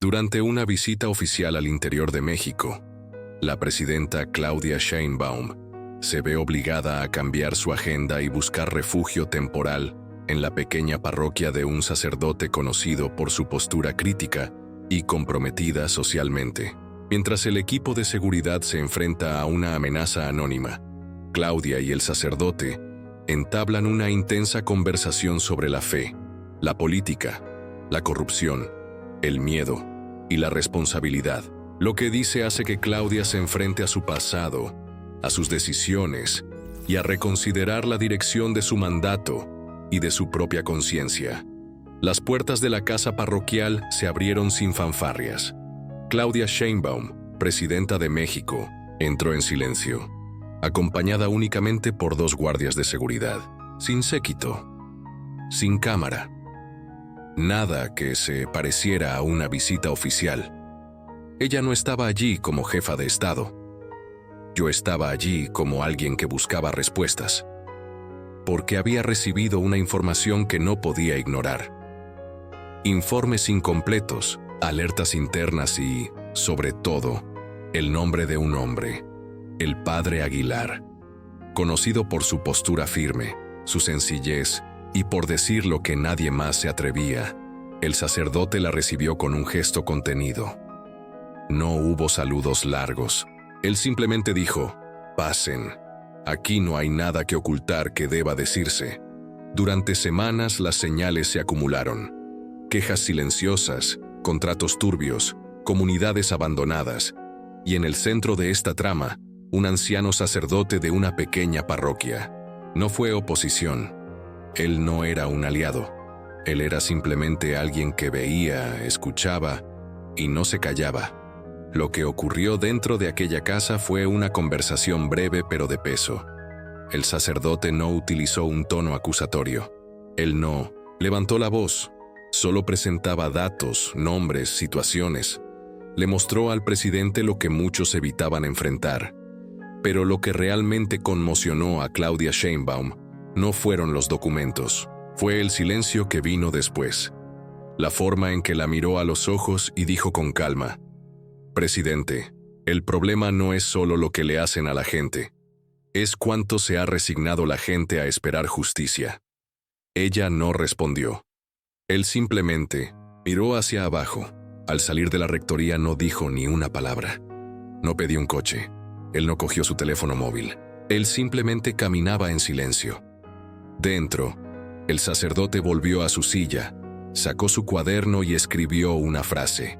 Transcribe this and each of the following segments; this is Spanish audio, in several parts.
Durante una visita oficial al interior de México, la presidenta Claudia Sheinbaum se ve obligada a cambiar su agenda y buscar refugio temporal en la pequeña parroquia de un sacerdote conocido por su postura crítica y comprometida socialmente. Mientras el equipo de seguridad se enfrenta a una amenaza anónima, Claudia y el sacerdote entablan una intensa conversación sobre la fe, la política, la corrupción, el miedo y la responsabilidad. Lo que dice hace que Claudia se enfrente a su pasado, a sus decisiones y a reconsiderar la dirección de su mandato y de su propia conciencia. Las puertas de la casa parroquial se abrieron sin fanfarrias. Claudia Sheinbaum, presidenta de México, entró en silencio, acompañada únicamente por 2 guardias de seguridad, sin séquito, sin cámara. Nada que se pareciera a una visita oficial. Ella no estaba allí como jefa de Estado. Yo estaba allí como alguien que buscaba respuestas, porque había recibido una información que no podía ignorar. Informes incompletos, alertas internas y, sobre todo, el nombre de un hombre, el padre Aguilar, conocido por su postura firme, su sencillez y por decir lo que nadie más se atrevía. El sacerdote la recibió con un gesto contenido. No hubo saludos largos. Él simplemente dijo: «Pasen. Aquí no hay nada que ocultar que deba decirse». Durante semanas las señales se acumularon. Quejas silenciosas, contratos turbios, comunidades abandonadas. Y en el centro de esta trama, un anciano sacerdote de una pequeña parroquia. No fue oposición. Él no era un aliado. Él era simplemente alguien que veía, escuchaba y no se callaba. Lo que ocurrió dentro de aquella casa fue una conversación breve pero de peso. El sacerdote no utilizó un tono acusatorio. Él no levantó la voz, solo presentaba datos, nombres, situaciones. Le mostró al presidente lo que muchos evitaban enfrentar. Pero lo que realmente conmocionó a Claudia Sheinbaum no fueron los documentos, fue el silencio que vino después. La forma en que la miró a los ojos y dijo con calma: «Presidente, el problema no es solo lo que le hacen a la gente, es cuánto se ha resignado la gente a esperar justicia». Ella no respondió. Él simplemente miró hacia abajo. Al salir de la rectoría no dijo ni una palabra. No pidió un coche. Él no cogió su teléfono móvil. Él simplemente caminaba en silencio. Dentro, el sacerdote volvió a su silla, sacó su cuaderno y escribió una frase.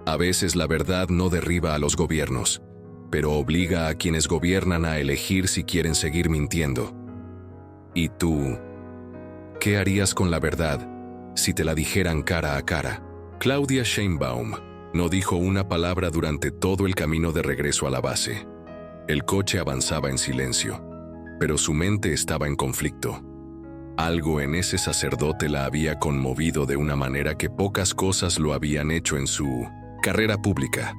«A veces la verdad no derriba a los gobiernos, pero obliga a quienes gobiernan a elegir si quieren seguir mintiendo». ¿Y tú? ¿Qué harías con la verdad si te la dijeran cara a cara? Claudia Sheinbaum no dijo una palabra durante todo el camino de regreso a la base. El coche avanzaba en silencio, pero su mente estaba en conflicto. Algo en ese sacerdote la había conmovido de una manera que pocas cosas lo habían hecho en su carrera pública.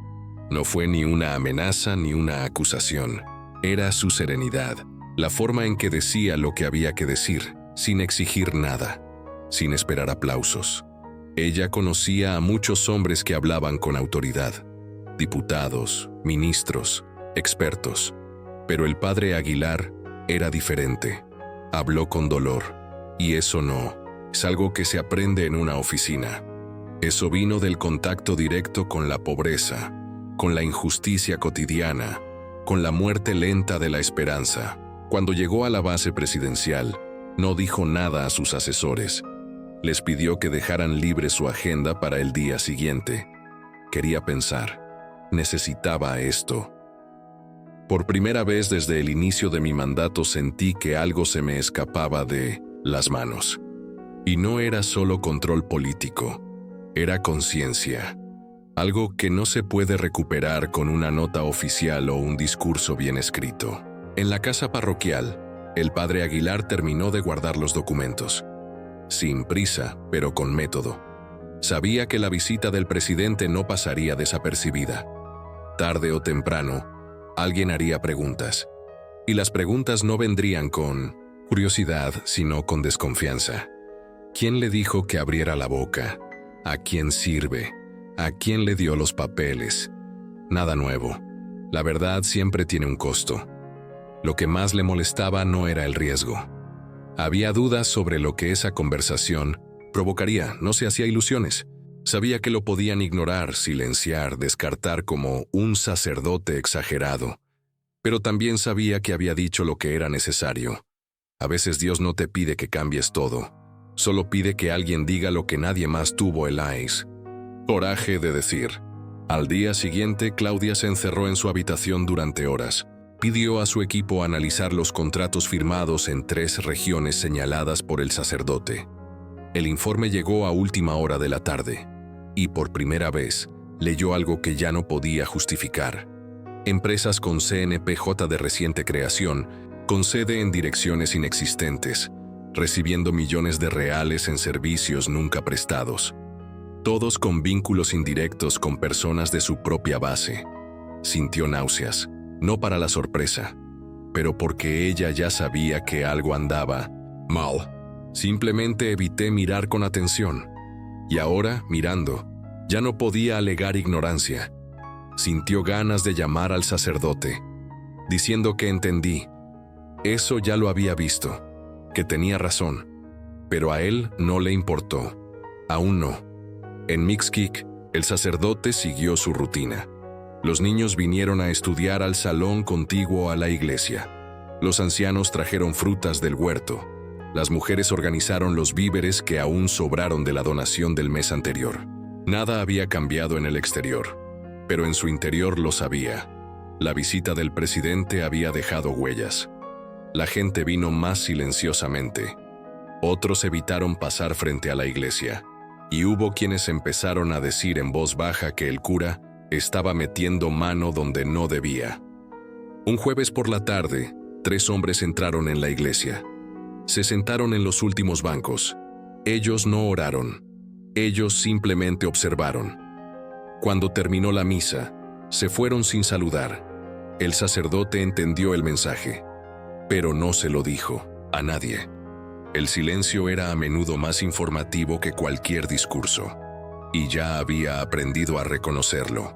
No fue ni una amenaza ni una acusación. Era su serenidad, la forma en que decía lo que había que decir, sin exigir nada, sin esperar aplausos. Ella conocía a muchos hombres que hablaban con autoridad, diputados, ministros, expertos, pero el padre Aguilar era diferente. Habló con dolor, y eso no es algo que se aprende en una oficina. Eso vino del contacto directo con la pobreza, con la injusticia cotidiana, con la muerte lenta de la esperanza. Cuando llegó a la base presidencial, no dijo nada a sus asesores. Les pidió que dejaran libre su agenda para el día siguiente. Quería pensar. Necesitaba esto. Por primera vez desde el inicio de mi mandato sentí que algo se me escapaba de las manos. Y no era solo control político, era conciencia. Algo que no se puede recuperar con una nota oficial o un discurso bien escrito. En la casa parroquial, el padre Aguilar terminó de guardar los documentos. Sin prisa, pero con método. Sabía que la visita del presidente no pasaría desapercibida. Tarde o temprano, alguien haría preguntas. Y las preguntas no vendrían con curiosidad, sino con desconfianza. ¿Quién le dijo que abriera la boca? ¿A quién sirve? ¿A quién le dio los papeles? Nada nuevo. La verdad siempre tiene un costo. Lo que más le molestaba no era el riesgo. Había dudas sobre lo que esa conversación provocaría, no se hacía ilusiones. Sabía que lo podían ignorar, silenciar, descartar como un sacerdote exagerado. Pero también sabía que había dicho lo que era necesario. A veces Dios no te pide que cambies todo, solo pide que alguien diga lo que nadie más tuvo el coraje de decir. Al día siguiente, Claudia se encerró en su habitación durante horas. Pidió a su equipo analizar los contratos firmados en 3 regiones señaladas por el sacerdote. El informe llegó a última hora de la tarde, y por primera vez leyó algo que ya no podía justificar. Empresas con CNPJ de reciente creación, con sede en direcciones inexistentes, recibiendo millones de reales en servicios nunca prestados. Todos con vínculos indirectos con personas de su propia base. Sintió náuseas, no para la sorpresa, pero porque ella ya sabía que algo andaba mal. Simplemente evité mirar con atención. Y ahora, mirando, ya no podía alegar ignorancia. Sintió ganas de llamar al sacerdote, diciendo que entendí. Eso ya lo había visto, que tenía razón, pero a él no le importó. Aún no. En Mixquic, el sacerdote siguió su rutina. Los niños vinieron a estudiar al salón contiguo a la iglesia. Los ancianos trajeron frutas del huerto. Las mujeres organizaron los víveres que aún sobraron de la donación del mes anterior. Nada había cambiado en el exterior, pero en su interior lo sabía. La visita del presidente había dejado huellas. La gente vino más silenciosamente. Otros evitaron pasar frente a la iglesia. Y hubo quienes empezaron a decir en voz baja que el cura estaba metiendo mano donde no debía. Un jueves por la tarde, 3 hombres entraron en la iglesia. Se sentaron en los últimos bancos. Ellos no oraron. Ellos simplemente observaron. Cuando terminó la misa, se fueron sin saludar. El sacerdote entendió el mensaje, pero no se lo dijo a nadie. El silencio era a menudo más informativo que cualquier discurso, y ya había aprendido a reconocerlo.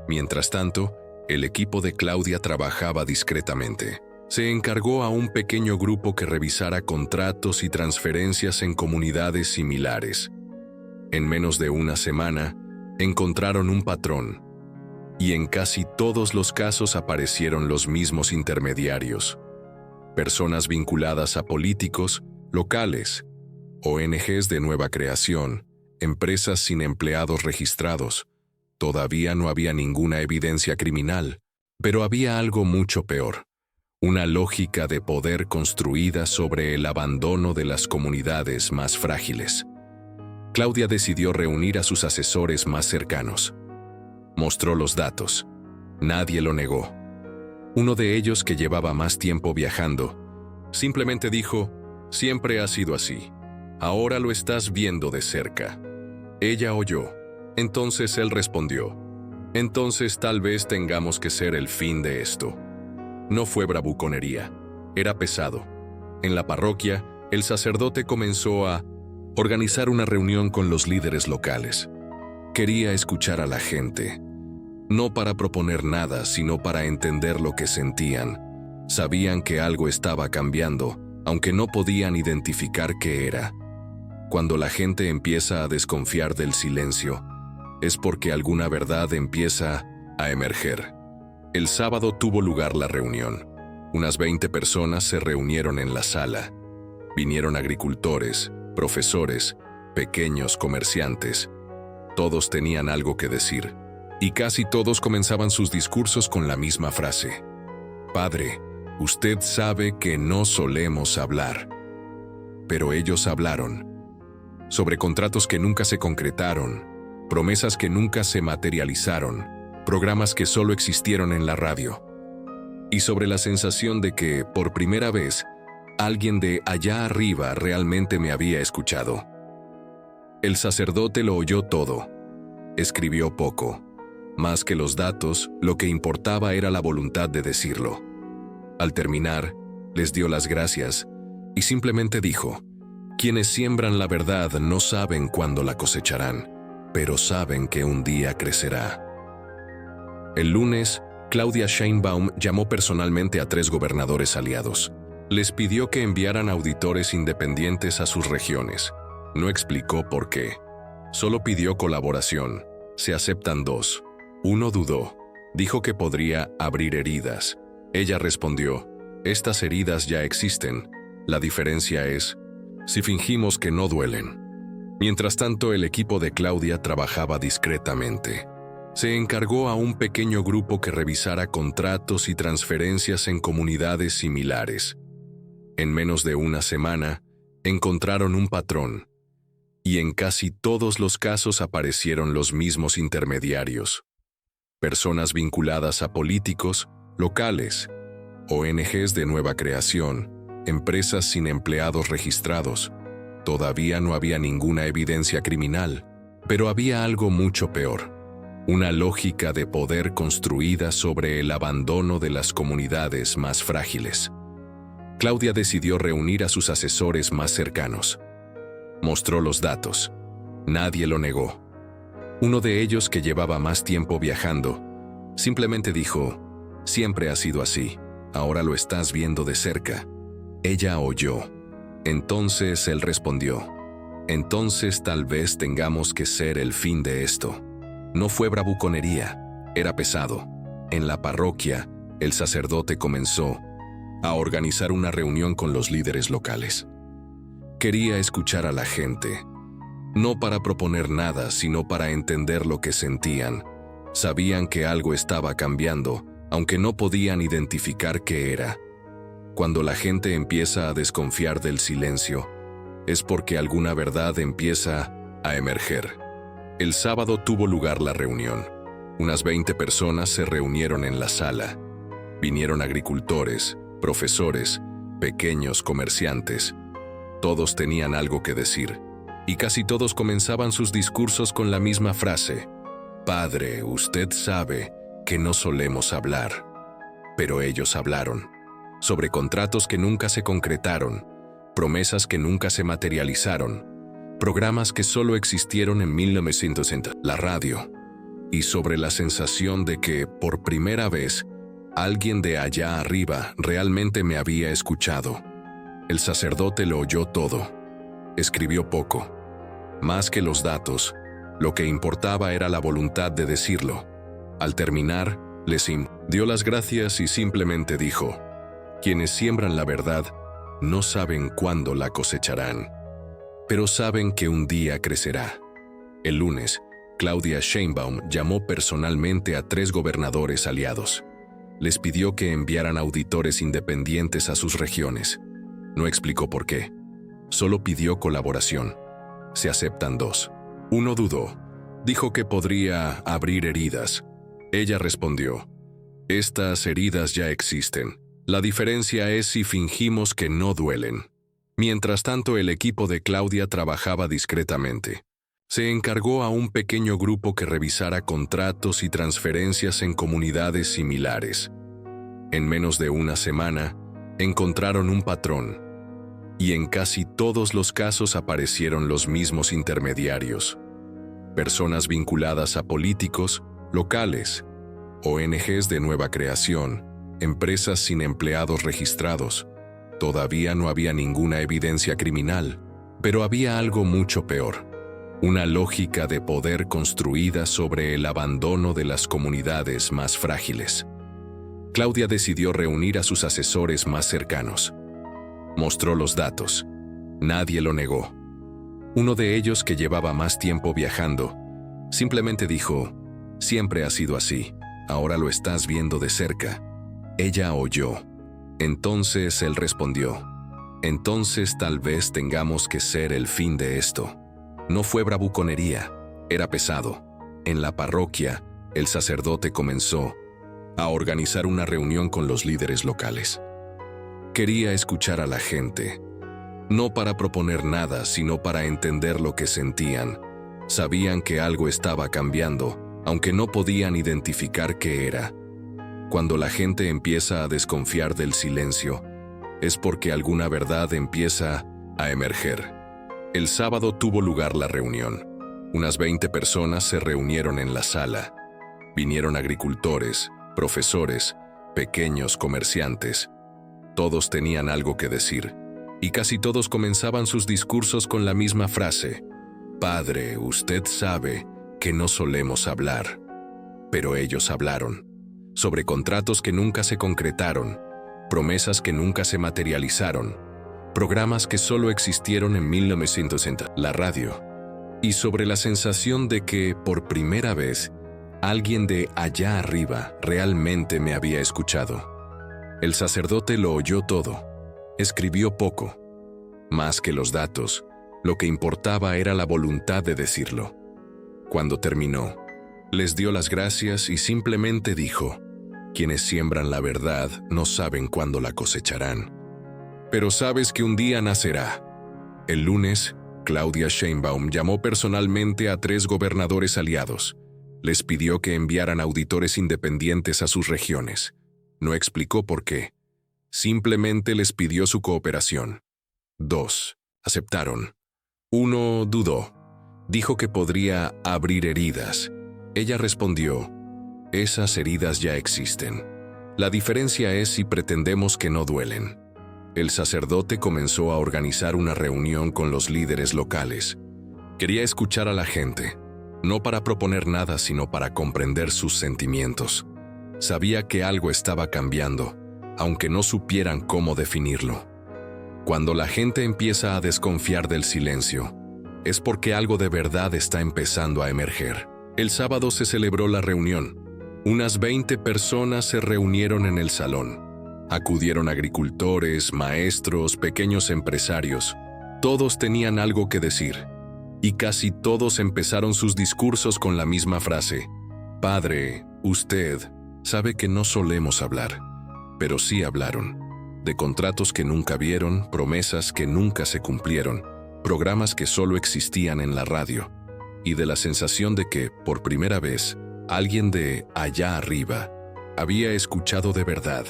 Mientras tanto, el equipo de Claudia trabajaba discretamente. Se encargó a un pequeño grupo que revisara contratos y transferencias en comunidades similares. En menos de una semana, encontraron un patrón, y en casi todos los casos aparecieron los mismos intermediarios. Personas vinculadas a políticos, locales, ONGs de nueva creación, empresas sin empleados registrados. Todavía no había ninguna evidencia criminal, pero había algo mucho peor. Una lógica de poder construida sobre el abandono de las comunidades más frágiles. Claudia decidió reunir a sus asesores más cercanos. Mostró los datos. Nadie lo negó. Uno de ellos, que llevaba más tiempo viajando, simplemente dijo: «Siempre ha sido así. Ahora lo estás viendo de cerca». Ella oyó. Entonces él respondió: «Entonces tal vez tengamos que ser el fin de esto». No fue bravuconería. Era pesado. En la parroquia, el sacerdote comenzó a organizar una reunión con los líderes locales. Quería escuchar a la gente. No para proponer nada, sino para entender lo que sentían. Sabían que algo estaba cambiando, aunque no podían identificar qué era. Cuando la gente empieza a desconfiar del silencio, es porque alguna verdad empieza a emerger. El sábado tuvo lugar la reunión. Unas 20 personas se reunieron en la sala. Vinieron agricultores, profesores, pequeños comerciantes. Todos tenían algo que decir, y casi todos comenzaban sus discursos con la misma frase: «Padre, usted sabe que no solemos hablar». Pero ellos hablaron. Sobre contratos que nunca se concretaron, promesas que nunca se materializaron, programas que solo existieron en la radio. Y sobre la sensación de que, por primera vez, alguien de allá arriba realmente me había escuchado. El sacerdote lo oyó todo. Escribió poco. Más que los datos, lo que importaba era la voluntad de decirlo. Al terminar, les dio las gracias y simplemente dijo: «Quienes siembran la verdad no saben cuándo la cosecharán». pero saben que un día crecerá. El lunes, Claudia Sheinbaum llamó personalmente a 3 gobernadores aliados. Les pidió que enviaran auditores independientes a sus regiones. No explicó por qué. Solo pidió colaboración. Se aceptan 2. Uno dudó. Dijo que podría abrir heridas. Ella respondió, estas heridas ya existen. La diferencia es, si fingimos que no duelen. Mientras tanto, el equipo de Claudia trabajaba discretamente. Se encargó a un pequeño grupo que revisara contratos y transferencias en comunidades similares. En menos de una semana, encontraron un patrón. Y en casi todos los casos aparecieron los mismos intermediarios. Personas vinculadas a políticos, locales, ONGs de nueva creación, empresas sin empleados registrados. Todavía no había ninguna evidencia criminal, pero había algo mucho peor. Una lógica de poder construida sobre el abandono de las comunidades más frágiles. Claudia decidió reunir a sus asesores más cercanos. Mostró los datos. Nadie lo negó. Uno de ellos, que llevaba más tiempo viajando, simplemente dijo, siempre ha sido así, ahora lo estás viendo de cerca. Ella oyó. Entonces él respondió, entonces tal vez tengamos que ser el fin de esto. No fue bravuconería, era pesado. En la parroquia, el sacerdote comenzó a organizar una reunión con los líderes locales. Quería escuchar a la gente, no para proponer nada, sino para entender lo que sentían. Sabían que algo estaba cambiando, aunque no podían identificar qué era. Cuando la gente empieza a desconfiar del silencio, es porque alguna verdad empieza a emerger. El sábado tuvo lugar la reunión. Unas 20 personas se reunieron en la sala. Vinieron agricultores, profesores, pequeños comerciantes. Todos tenían algo que decir, y casi todos comenzaban sus discursos con la misma frase: Padre, usted sabe que no solemos hablar. Pero ellos hablaron. Sobre contratos que nunca se concretaron, promesas que nunca se materializaron, programas que solo existieron en 1960, la radio, y sobre la sensación de que, por primera vez, alguien de allá arriba realmente me había escuchado. El sacerdote lo oyó todo. Escribió poco. Más que los datos, lo que importaba era la voluntad de decirlo. Al terminar, les dio las gracias y simplemente dijo: quienes siembran la verdad no saben cuándo la cosecharán, pero saben que un día crecerá. El lunes, Claudia Sheinbaum llamó personalmente a 3 gobernadores aliados. Les pidió que enviaran auditores independientes a sus regiones. No explicó por qué. Solo pidió colaboración. Se aceptan 2. Uno dudó. Dijo que podría abrir heridas. Ella respondió, estas heridas ya existen. La diferencia es si fingimos que no duelen. Mientras tanto, el equipo de Claudia trabajaba discretamente. Se encargó a un pequeño grupo que revisara contratos y transferencias en comunidades similares. En menos de una semana, encontraron un patrón. Y en casi todos los casos aparecieron los mismos intermediarios. Personas vinculadas a políticos, locales, ONGs de nueva creación, empresas sin empleados registrados. Todavía no había ninguna evidencia criminal, pero había algo mucho peor. Una lógica de poder construida sobre el abandono de las comunidades más frágiles. Claudia decidió reunir a sus asesores más cercanos. Mostró los datos. Nadie lo negó. Uno de ellos, que llevaba más tiempo viajando, simplemente dijo, siempre ha sido así, ahora lo estás viendo de cerca. Ella oyó. Entonces él respondió, entonces tal vez tengamos que ser el fin de esto. No fue bravuconería, era pesado. En la parroquia, el sacerdote comenzó a organizar una reunión con los líderes locales. Quería escuchar a la gente, no para proponer nada, sino para entender lo que sentían. Sabían que algo estaba cambiando, aunque no podían identificar qué era. Cuando la gente empieza a desconfiar del silencio, es porque alguna verdad empieza a emerger. El sábado tuvo lugar la reunión. Unas 20 personas se reunieron en la sala. Vinieron agricultores, profesores, pequeños comerciantes. Todos tenían algo que decir, y casi todos comenzaban sus discursos con la misma frase: «Padre, usted sabe que no solemos hablar». Pero ellos hablaron, sobre contratos que nunca se concretaron, promesas que nunca se materializaron, programas que solo existieron en 1960, la radio, y sobre la sensación de que, por primera vez, alguien de allá arriba realmente me había escuchado. El sacerdote lo oyó todo. Escribió poco. Más que los datos, lo que importaba era la voluntad de decirlo. Cuando terminó, les dio las gracias y simplemente dijo: «Quienes siembran la verdad no saben cuándo la cosecharán. Pero sabes que un día nacerá». El lunes, Claudia Sheinbaum llamó personalmente a 3 gobernadores aliados. Les pidió que enviaran auditores independientes a sus regiones. No explicó por qué. Simplemente les pidió su cooperación. 2 aceptaron. 1 dudó. Dijo que podría abrir heridas. Ella respondió: «Esas heridas ya existen. La diferencia es si pretendemos que no duelen». El sacerdote comenzó a organizar una reunión con los líderes locales. Quería escuchar a la gente, no para proponer nada, sino para comprender sus sentimientos. Sabía que algo estaba cambiando, aunque no supieran cómo definirlo. Cuando la gente empieza a desconfiar del silencio, es porque algo de verdad está empezando a emerger. El sábado se celebró la reunión. Unas 20 personas se reunieron en el salón. Acudieron agricultores, maestros, pequeños empresarios. Todos tenían algo que decir. Y casi todos empezaron sus discursos con la misma frase: «Padre, usted sabe que no solemos hablar». Pero sí hablaron. De contratos que nunca vieron, promesas que nunca se cumplieron, programas que solo existían en la radio, y de la sensación de que, por primera vez, alguien de allá arriba había escuchado de verdad.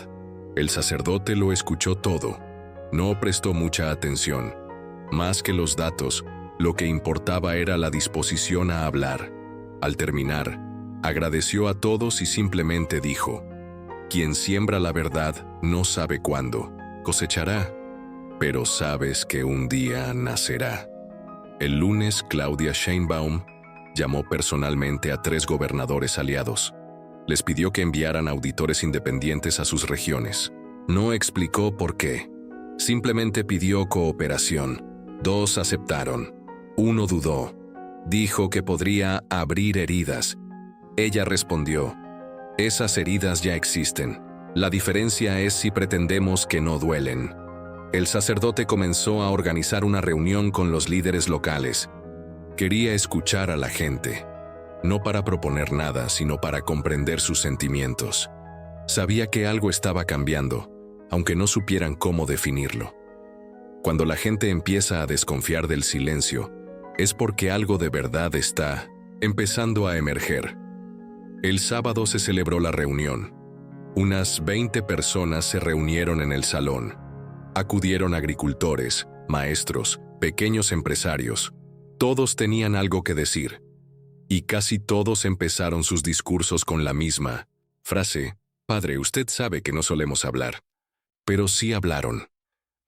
El sacerdote lo escuchó todo. No prestó mucha atención. Más que los datos, lo que importaba era la disposición a hablar. Al terminar, agradeció a todos y simplemente dijo: «Quien siembra la verdad no sabe cuándo cosechará, pero sabes que un día nacerá». El lunes, Claudia Sheinbaum llamó personalmente a 3 gobernadores aliados. Les pidió que enviaran auditores independientes a sus regiones. No explicó por qué. Simplemente pidió cooperación. 2 aceptaron. 1 dudó. Dijo que podría abrir heridas. Ella respondió: «Esas heridas ya existen. La diferencia es si pretendemos que no duelen». El sacerdote comenzó a organizar una reunión con los líderes locales. Quería escuchar a la gente. No para proponer nada, sino para comprender sus sentimientos. Sabía que algo estaba cambiando, aunque no supieran cómo definirlo. Cuando la gente empieza a desconfiar del silencio, es porque algo de verdad está empezando a emerger. El sábado se celebró la reunión. Unas 20 personas se reunieron en el salón. Acudieron agricultores, maestros, pequeños empresarios. Todos tenían algo que decir. Y casi todos empezaron sus discursos con la misma frase: «Padre, usted sabe que no solemos hablar». Pero sí hablaron.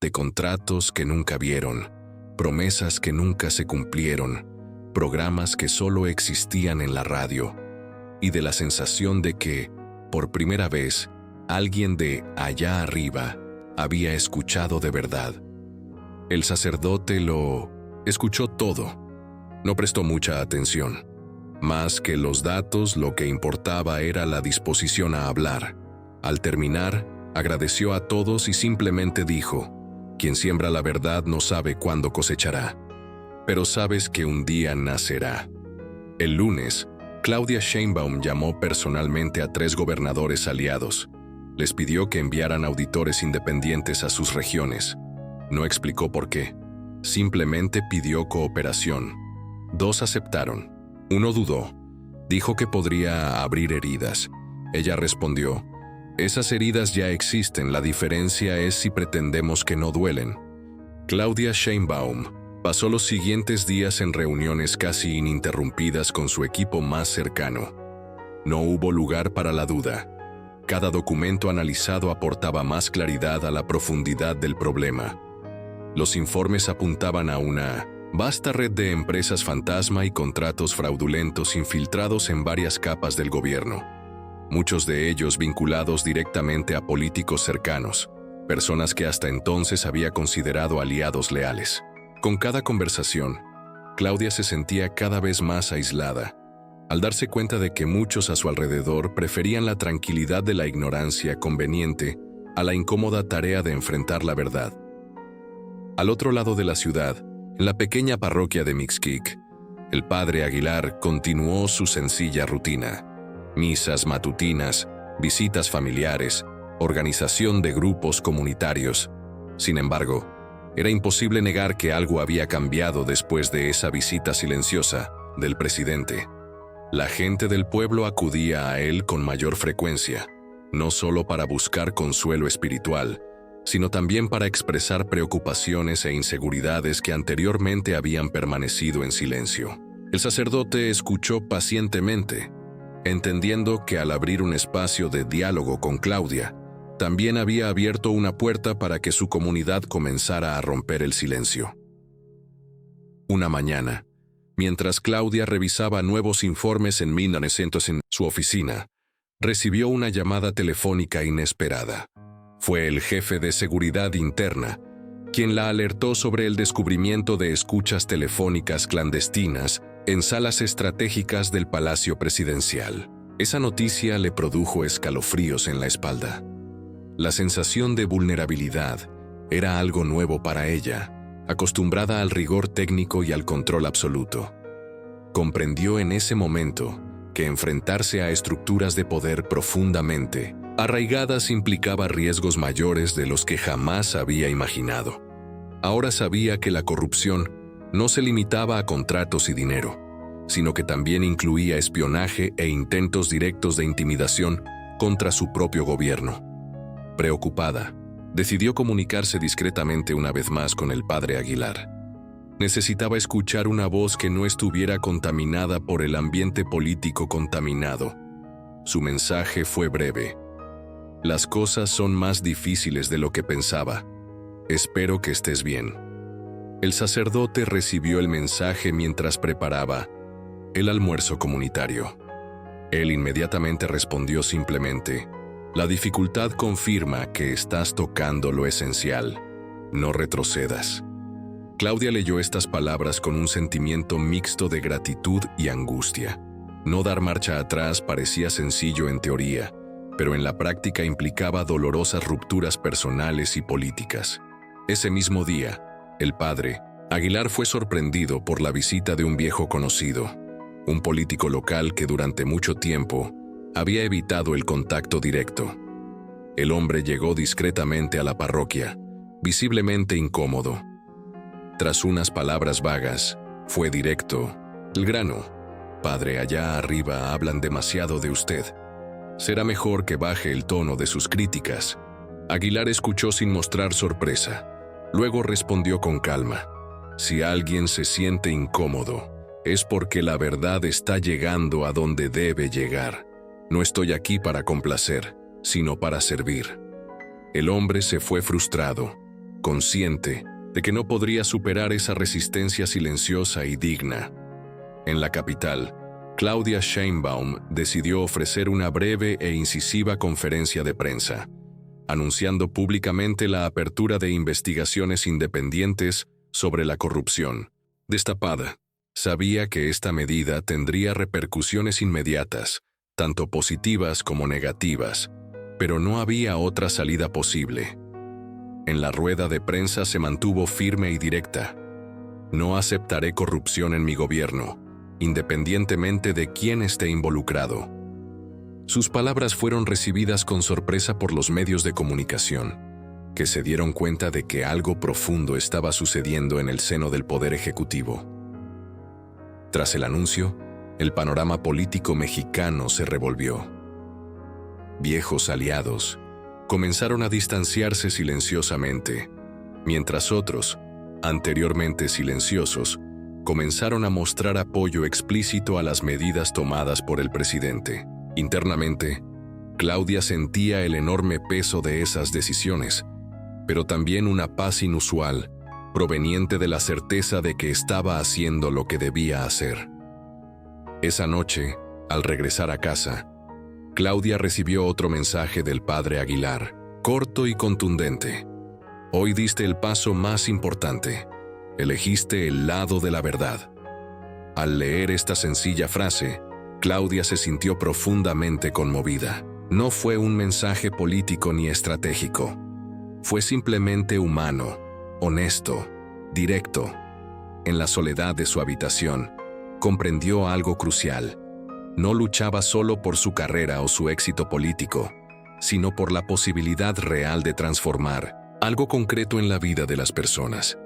De contratos que nunca vieron, promesas que nunca se cumplieron, programas que solo existían en la radio, y de la sensación de que, por primera vez, alguien de allá arriba había escuchado de verdad. El sacerdote lo escuchó todo. No prestó mucha atención. Más que los datos, lo que importaba era la disposición a hablar. Al terminar, agradeció a todos y simplemente dijo: «Quien siembra la verdad no sabe cuándo cosechará, pero sabes que un día nacerá». El lunes, Claudia Sheinbaum llamó personalmente a 3 gobernadores aliados. Les pidió que enviaran auditores independientes a sus regiones. No explicó por qué. Simplemente pidió cooperación. 2 aceptaron. 1 dudó. Dijo que podría abrir heridas. Ella respondió: «Esas heridas ya existen, la diferencia es si pretendemos que no duelen». Claudia Sheinbaum Pasó los siguientes días en reuniones casi ininterrumpidas con su equipo más cercano. No hubo lugar para la duda. Cada documento analizado aportaba más claridad a la profundidad del problema. Los informes apuntaban a una vasta red de empresas fantasma y contratos fraudulentos infiltrados en varias capas del gobierno, muchos de ellos vinculados directamente a políticos cercanos, personas que hasta entonces había considerado aliados leales. Con cada conversación, Claudia se sentía cada vez más aislada, al darse cuenta de que muchos a su alrededor preferían la tranquilidad de la ignorancia conveniente a la incómoda tarea de enfrentar la verdad. Al otro lado de la ciudad, en la pequeña parroquia de Mixquic, el padre Aguilar continuó su sencilla rutina: misas matutinas, visitas familiares, organización de grupos comunitarios. Sin embargo, era imposible negar que algo había cambiado después de esa visita silenciosa del presidente. La gente del pueblo acudía a él con mayor frecuencia, no solo para buscar consuelo espiritual, sino también para expresar preocupaciones e inseguridades que anteriormente habían permanecido en silencio. El sacerdote escuchó pacientemente, entendiendo que al abrir un espacio de diálogo con Claudia, también había abierto una puerta para que su comunidad comenzara a romper el silencio. Una mañana, mientras Claudia revisaba nuevos informes en 1900 en su oficina, recibió una llamada telefónica inesperada. Fue el jefe de seguridad interna quien la alertó sobre el descubrimiento de escuchas telefónicas clandestinas en salas estratégicas del Palacio Presidencial. Esa noticia le produjo escalofríos en la espalda. La sensación de vulnerabilidad era algo nuevo para ella, acostumbrada al rigor técnico y al control absoluto. Comprendió en ese momento que enfrentarse a estructuras de poder profundamente arraigadas implicaba riesgos mayores de los que jamás había imaginado. Ahora sabía que la corrupción no se limitaba a contratos y dinero, sino que también incluía espionaje e intentos directos de intimidación contra su propio gobierno. Preocupada, decidió comunicarse discretamente una vez más con el padre Aguilar. Necesitaba escuchar una voz que no estuviera contaminada por el ambiente político contaminado. Su mensaje fue breve: las cosas son más difíciles de lo que pensaba. Espero que estés bien. El sacerdote recibió el mensaje mientras preparaba el almuerzo comunitario. Él inmediatamente respondió simplemente: la dificultad confirma que estás tocando lo esencial. No retrocedas. Claudia leyó estas palabras con un sentimiento mixto de gratitud y angustia. No dar marcha atrás parecía sencillo en teoría, pero en la práctica implicaba dolorosas rupturas personales y políticas. Ese mismo día, el padre Aguilar fue sorprendido por la visita de un viejo conocido, un político local que durante mucho tiempo había evitado el contacto directo. El hombre llegó discretamente a la parroquia, visiblemente incómodo. Tras unas palabras vagas, fue directo: el grano. Padre, allá arriba hablan demasiado de usted. Será mejor que baje el tono de sus críticas. Aguilar escuchó sin mostrar sorpresa. Luego respondió con calma: si alguien se siente incómodo, es porque la verdad está llegando a donde debe llegar. No estoy aquí para complacer, sino para servir. El hombre se fue frustrado, consciente de que no podría superar esa resistencia silenciosa y digna. En la capital, Claudia Sheinbaum decidió ofrecer una breve e incisiva conferencia de prensa, anunciando públicamente la apertura de investigaciones independientes sobre la corrupción. Destapada, sabía que esta medida tendría repercusiones inmediatas, tanto positivas como negativas, pero no había otra salida posible. En la rueda de prensa se mantuvo firme y directa: no aceptaré corrupción en mi gobierno, independientemente de quién esté involucrado. Sus palabras fueron recibidas con sorpresa por los medios de comunicación, que se dieron cuenta de que algo profundo estaba sucediendo en el seno del Poder Ejecutivo. Tras el anuncio, el panorama político mexicano se revolvió. Viejos aliados comenzaron a distanciarse silenciosamente, mientras otros anteriormente silenciosos, comenzaron a mostrar apoyo explícito a las medidas tomadas por el presidente. Internamente, Claudia sentía el enorme peso de esas decisiones, pero también una paz inusual, proveniente de la certeza de que estaba haciendo lo que debía hacer. Esa noche, al regresar a casa, Claudia recibió otro mensaje del padre Aguilar, corto y contundente. Hoy diste el paso más importante. Elegiste el lado de la verdad. Al leer esta sencilla frase, Claudia se sintió profundamente conmovida. No fue un mensaje político ni estratégico. Fue simplemente humano, honesto, directo. En la soledad de su habitación, comprendió algo crucial. No luchaba solo por su carrera o su éxito político, sino por la posibilidad real de transformar algo concreto en la vida de las personas.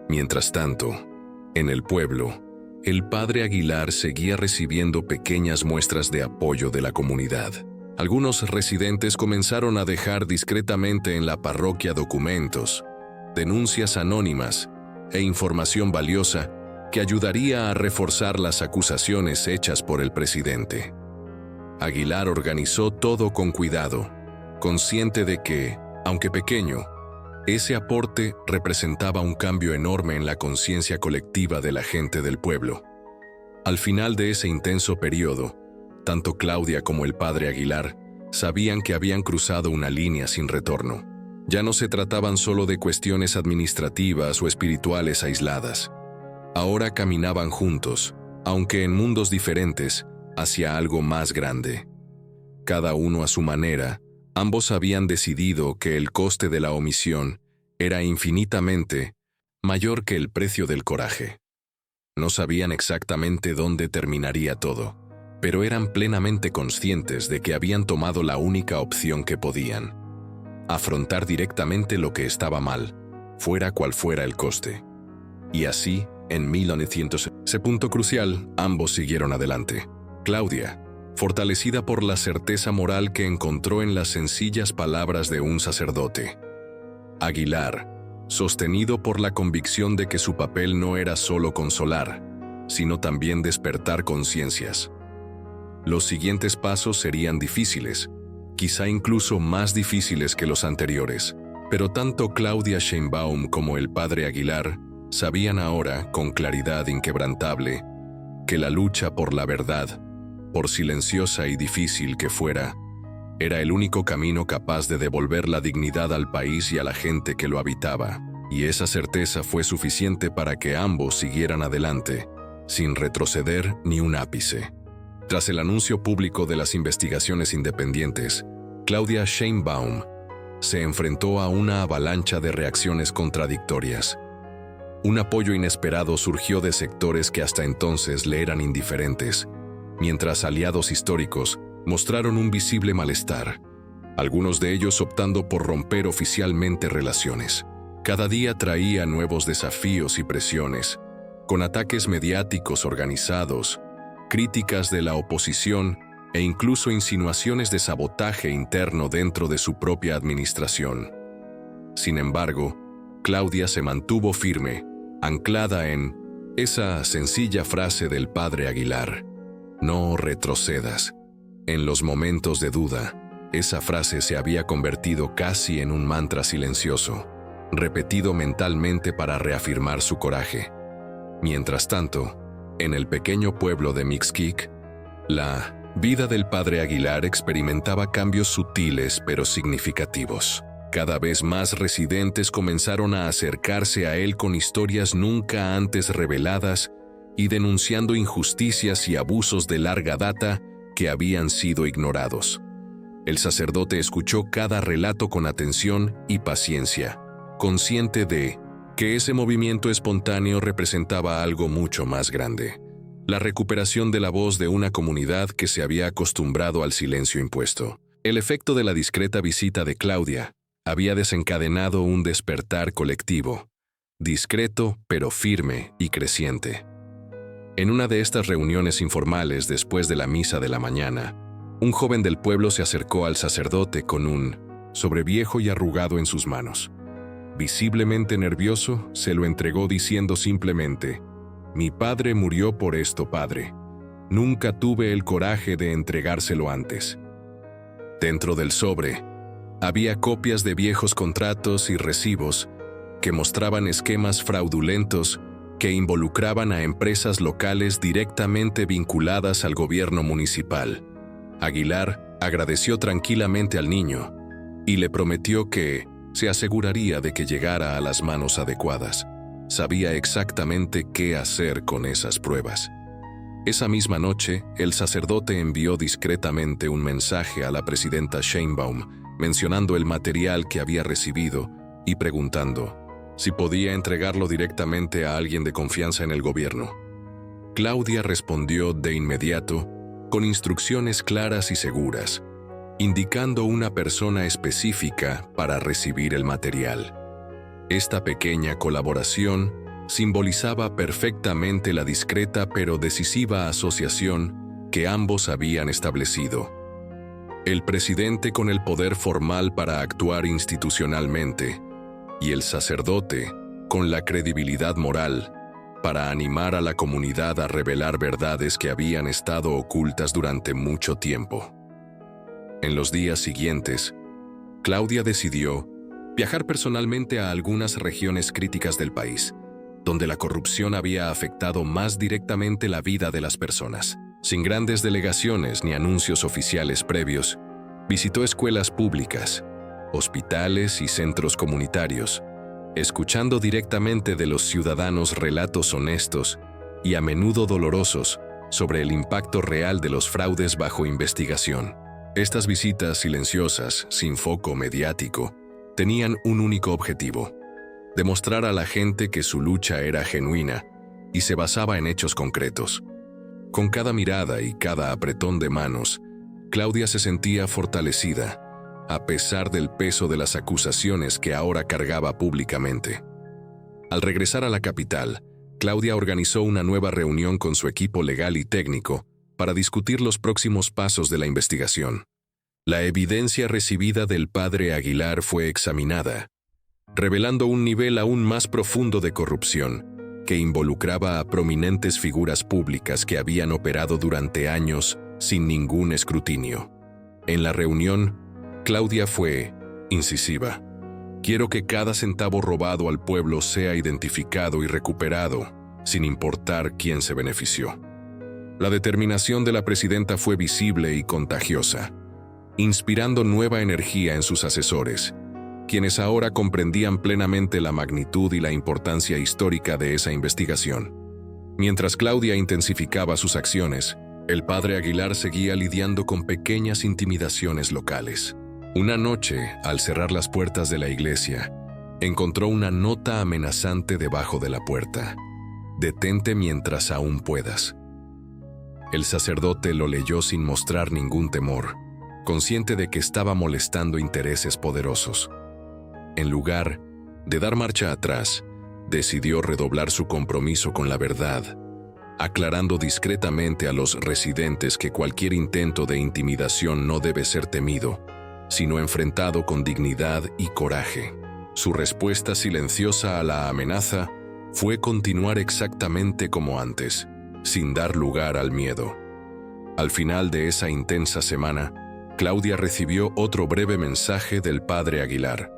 Mientras tanto, en el pueblo, el padre Aguilar seguía recibiendo pequeñas muestras de apoyo de la comunidad. Algunos residentes comenzaron a dejar discretamente en la parroquia documentos, denuncias anónimas e información valiosa que ayudaría a reforzar las acusaciones hechas por el presidente. Aguilar organizó todo con cuidado, consciente de que, aunque pequeño, ese aporte representaba un cambio enorme en la conciencia colectiva de la gente del pueblo. Al final de ese intenso periodo, tanto Claudia como el padre Aguilar sabían que habían cruzado una línea sin retorno. Ya no se trataban solo de cuestiones administrativas o espirituales aisladas. Ahora caminaban juntos, aunque en mundos diferentes, hacia algo más grande. Cada uno a su manera, ambos habían decidido que el coste de la omisión era infinitamente mayor que el precio del coraje. No sabían exactamente dónde terminaría todo, pero eran plenamente conscientes de que habían tomado la única opción que podían: afrontar directamente lo que estaba mal, fuera cual fuera el coste. Y así, en 1900, ese punto crucial, ambos siguieron adelante. Claudia, fortalecida por la certeza moral que encontró en las sencillas palabras de un sacerdote. Aguilar, sostenido por la convicción de que su papel no era solo consolar, sino también despertar conciencias. Los siguientes pasos serían difíciles, quizá incluso más difíciles que los anteriores, pero tanto Claudia Sheinbaum como el padre Aguilar sabían ahora, con claridad inquebrantable, que la lucha por la verdad, por silenciosa y difícil que fuera, era el único camino capaz de devolver la dignidad al país y a la gente que lo habitaba, y esa certeza fue suficiente para que ambos siguieran adelante, sin retroceder ni un ápice. Tras el anuncio público de las investigaciones independientes, Claudia Sheinbaum se enfrentó a una avalancha de reacciones contradictorias. Un apoyo inesperado surgió de sectores que hasta entonces le eran indiferentes, mientras aliados históricos mostraron un visible malestar, algunos de ellos optando por romper oficialmente relaciones. Cada día traía nuevos desafíos y presiones, con ataques mediáticos organizados, críticas de la oposición e incluso insinuaciones de sabotaje interno dentro de su propia administración. Sin embargo, Claudia se mantuvo firme, anclada en esa sencilla frase del padre Aguilar: no retrocedas. En los momentos de duda, esa frase se había convertido casi en un mantra silencioso, repetido mentalmente para reafirmar su coraje. Mientras tanto, en el pequeño pueblo de Mixquic, la vida del padre Aguilar experimentaba cambios sutiles pero significativos. Cada vez más residentes comenzaron a acercarse a él con historias nunca antes reveladas y denunciando injusticias y abusos de larga data que habían sido ignorados. El sacerdote escuchó cada relato con atención y paciencia, consciente de que ese movimiento espontáneo representaba algo mucho más grande: la recuperación de la voz de una comunidad que se había acostumbrado al silencio impuesto. El efecto de la discreta visita de Claudia había desencadenado un despertar colectivo, discreto pero firme y creciente. En una de estas reuniones informales después de la misa de la mañana, un joven del pueblo se acercó al sacerdote con un sobre viejo y arrugado en sus manos. Visiblemente nervioso, se lo entregó diciendo simplemente: «Mi padre murió por esto, padre. Nunca tuve el coraje de entregárselo antes». Dentro del sobre, había copias de viejos contratos y recibos que mostraban esquemas fraudulentos que involucraban a empresas locales directamente vinculadas al gobierno municipal. Aguilar agradeció tranquilamente al niño y le prometió que se aseguraría de que llegara a las manos adecuadas. Sabía exactamente qué hacer con esas pruebas. Esa misma noche, el sacerdote envió discretamente un mensaje a la presidenta Sheinbaum mencionando el material que había recibido y preguntando si podía entregarlo directamente a alguien de confianza en el gobierno. Claudia respondió de inmediato con instrucciones claras y seguras, indicando una persona específica para recibir el material. Esta pequeña colaboración simbolizaba perfectamente la discreta pero decisiva asociación que ambos habían establecido. El presidente con el poder formal para actuar institucionalmente y el sacerdote con la credibilidad moral para animar a la comunidad a revelar verdades que habían estado ocultas durante mucho tiempo. En los días siguientes, Claudia decidió viajar personalmente a algunas regiones críticas del país, donde la corrupción había afectado más directamente la vida de las personas. Sin grandes delegaciones ni anuncios oficiales previos, visitó escuelas públicas, hospitales y centros comunitarios, escuchando directamente de los ciudadanos relatos honestos y a menudo dolorosos sobre el impacto real de los fraudes bajo investigación. Estas visitas silenciosas, sin foco mediático, tenían un único objetivo: demostrar a la gente que su lucha era genuina y se basaba en hechos concretos. Con cada mirada y cada apretón de manos, Claudia se sentía fortalecida, a pesar del peso de las acusaciones que ahora cargaba públicamente. Al regresar a la capital, Claudia organizó una nueva reunión con su equipo legal y técnico para discutir los próximos pasos de la investigación. La evidencia recibida del padre Aguilar fue examinada, revelando un nivel aún más profundo de corrupción que involucraba a prominentes figuras públicas que habían operado durante años sin ningún escrutinio. En la reunión, Claudia fue incisiva. «Quiero que cada centavo robado al pueblo sea identificado y recuperado, sin importar quién se benefició». La determinación de la presidenta fue visible y contagiosa, inspirando nueva energía en sus asesores, quienes ahora comprendían plenamente la magnitud y la importancia histórica de esa investigación. Mientras Claudia intensificaba sus acciones, el padre Aguilar seguía lidiando con pequeñas intimidaciones locales. Una noche, al cerrar las puertas de la iglesia, encontró una nota amenazante debajo de la puerta: «Detente mientras aún puedas». El sacerdote lo leyó sin mostrar ningún temor, consciente de que estaba molestando intereses poderosos. En lugar de dar marcha atrás, decidió redoblar su compromiso con la verdad, aclarando discretamente a los residentes que cualquier intento de intimidación no debe ser temido, sino enfrentado con dignidad y coraje. Su respuesta silenciosa a la amenaza fue continuar exactamente como antes, sin dar lugar al miedo. Al final de esa intensa semana, Claudia recibió otro breve mensaje del padre Aguilar: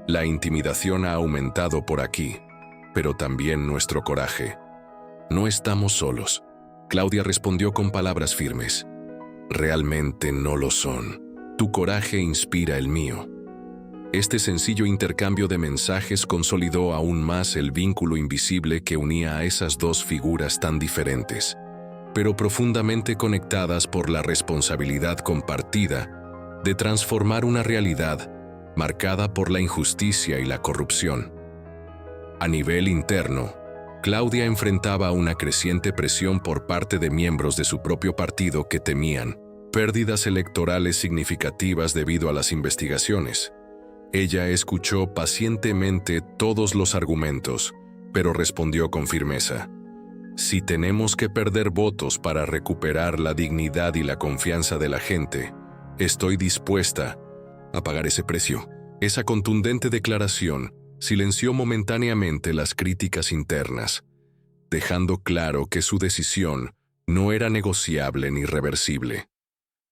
«La intimidación ha aumentado por aquí, pero también nuestro coraje. No estamos solos». Claudia respondió con palabras firmes: «Realmente no lo son. Tu coraje inspira el mío». Este sencillo intercambio de mensajes consolidó aún más el vínculo invisible que unía a esas dos figuras tan diferentes, pero profundamente conectadas por la responsabilidad compartida de transformar una realidad marcada por la injusticia y la corrupción. A nivel interno, Claudia enfrentaba una creciente presión por parte de miembros de su propio partido que temían pérdidas electorales significativas debido a las investigaciones. Ella escuchó pacientemente todos los argumentos, pero respondió con firmeza: «Si tenemos que perder votos para recuperar la dignidad y la confianza de la gente, estoy dispuesta a pagar ese precio». Esa contundente declaración silenció momentáneamente las críticas internas, dejando claro que su decisión no era negociable ni reversible.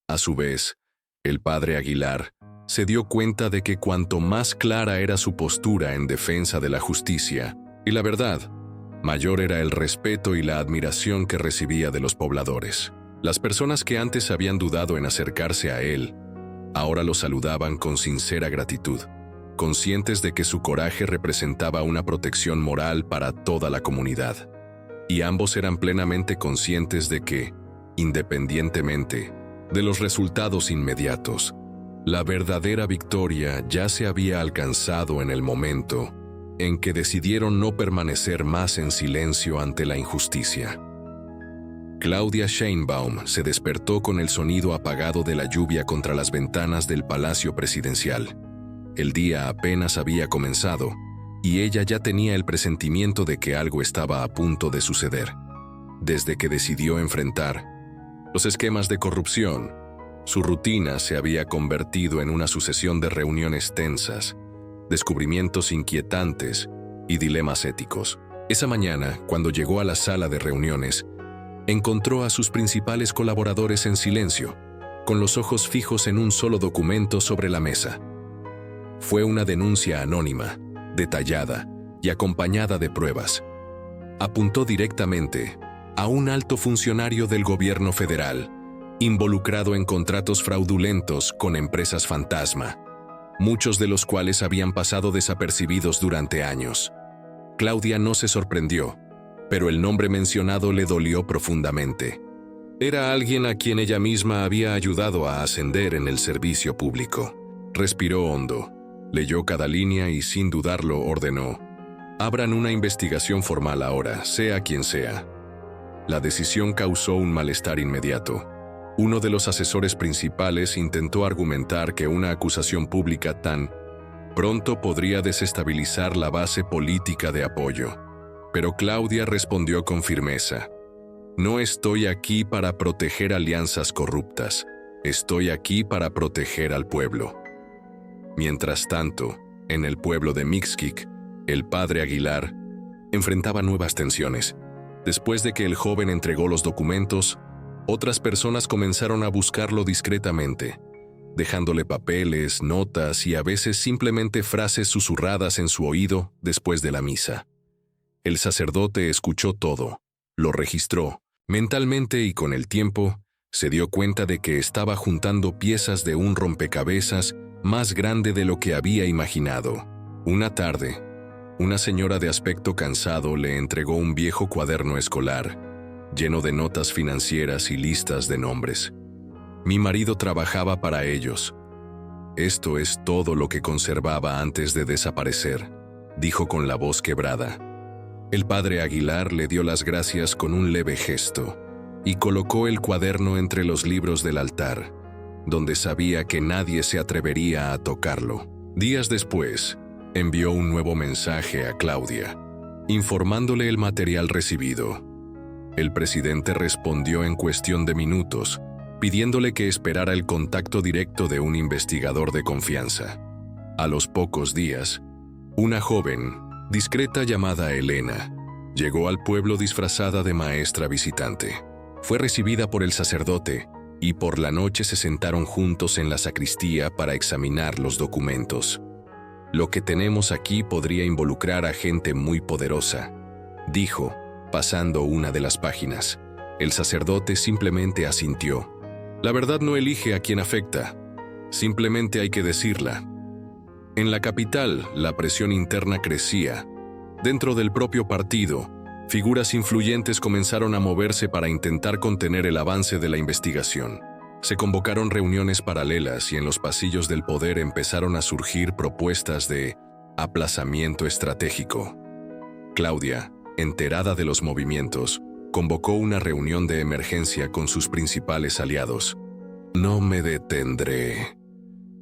A su vez, el padre Aguilar se dio cuenta de que cuanto más clara era su postura en defensa de la justicia y la verdad, mayor era el respeto y la admiración que recibía de los pobladores. Las personas que antes habían dudado en acercarse a él, ahora lo saludaban con sincera gratitud, conscientes de que su coraje representaba una protección moral para toda la comunidad. Y ambos eran plenamente conscientes de que, independientemente de los resultados inmediatos, la verdadera victoria ya se había alcanzado en el momento en que decidieron no permanecer más en silencio ante la injusticia. Claudia Sheinbaum se despertó con el sonido apagado de la lluvia contra las ventanas del Palacio Presidencial. El día apenas había comenzado, y ella ya tenía el presentimiento de que algo estaba a punto de suceder. Desde que decidió enfrentar los esquemas de corrupción, su rutina se había convertido en una sucesión de reuniones tensas, descubrimientos inquietantes y dilemas éticos. Esa mañana, cuando llegó a la sala de reuniones, encontró a sus principales colaboradores en silencio, con los ojos fijos en un solo documento sobre la mesa. Fue una denuncia anónima, detallada y acompañada de pruebas. Apuntó directamente a un alto funcionario del gobierno federal, involucrado en contratos fraudulentos con empresas fantasma, muchos de los cuales habían pasado desapercibidos durante años. Claudia no se sorprendió, pero el nombre mencionado le dolió profundamente. Era alguien a quien ella misma había ayudado a ascender en el servicio público. Respiró hondo, leyó cada línea y sin dudarlo ordenó: abran una investigación formal ahora, sea quien sea. La decisión causó un malestar inmediato. Uno de los asesores principales intentó argumentar que una acusación pública tan pronto podría desestabilizar la base política de apoyo. Pero Claudia respondió con firmeza: no estoy aquí para proteger alianzas corruptas, estoy aquí para proteger al pueblo. Mientras tanto, en el pueblo de Mixquic, el padre Aguilar enfrentaba nuevas tensiones. Después de que el joven entregó los documentos, otras personas comenzaron a buscarlo discretamente, dejándole papeles, notas y a veces simplemente frases susurradas en su oído después de la misa. El sacerdote escuchó todo, lo registró mentalmente y con el tiempo se dio cuenta de que estaba juntando piezas de un rompecabezas más grande de lo que había imaginado. Una tarde, una señora de aspecto cansado le entregó un viejo cuaderno escolar, lleno de notas financieras y listas de nombres. Mi marido trabajaba para ellos. Esto es todo lo que conservaba antes de desaparecer, dijo con la voz quebrada. El padre Aguilar le dio las gracias con un leve gesto y colocó el cuaderno entre los libros del altar, donde sabía que nadie se atrevería a tocarlo. Días después, envió un nuevo mensaje a Claudia, informándole el material recibido. El presidente respondió en cuestión de minutos, pidiéndole que esperara el contacto directo de un investigador de confianza. A los pocos días, una joven, discreta llamada Elena, llegó al pueblo disfrazada de maestra visitante. Fue recibida por el sacerdote y por la noche se sentaron juntos en la sacristía para examinar los documentos. Lo que tenemos aquí podría involucrar a gente muy poderosa, dijo, pasando una de las páginas. El sacerdote simplemente asintió. La verdad no elige a quien afecta, simplemente hay que decirla. En la capital, la presión interna crecía. Dentro del propio partido, figuras influyentes comenzaron a moverse para intentar contener el avance de la investigación. Se convocaron reuniones paralelas y en los pasillos del poder empezaron a surgir propuestas de aplazamiento estratégico. Claudia, enterada de los movimientos, convocó una reunión de emergencia con sus principales aliados. No me detendré.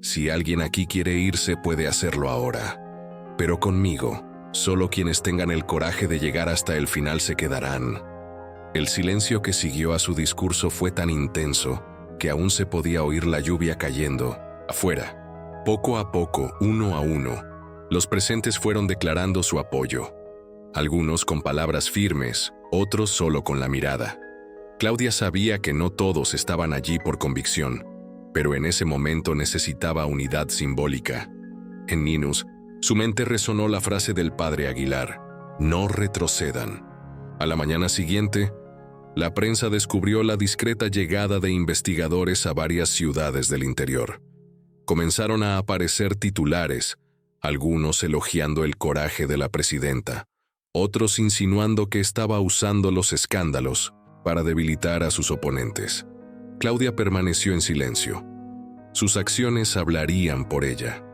Si alguien aquí quiere irse puede hacerlo ahora. Pero conmigo, solo quienes tengan el coraje de llegar hasta el final se quedarán. El silencio que siguió a su discurso fue tan intenso que aún se podía oír la lluvia cayendo afuera. Poco a poco, uno a uno, Los presentes fueron declarando su apoyo, algunos con palabras firmes, otros solo con la mirada. Claudia sabía que no todos estaban allí por convicción, pero en ese momento necesitaba unidad simbólica. En Ninus, su mente resonó la frase del padre Aguilar: no retrocedan. A la mañana siguiente, la prensa descubrió la discreta llegada de investigadores a varias ciudades del interior. Comenzaron a aparecer titulares, algunos elogiando el coraje de la presidenta, otros insinuando que estaba usando los escándalos para debilitar a sus oponentes. Claudia permaneció en silencio. Sus acciones hablarían por ella.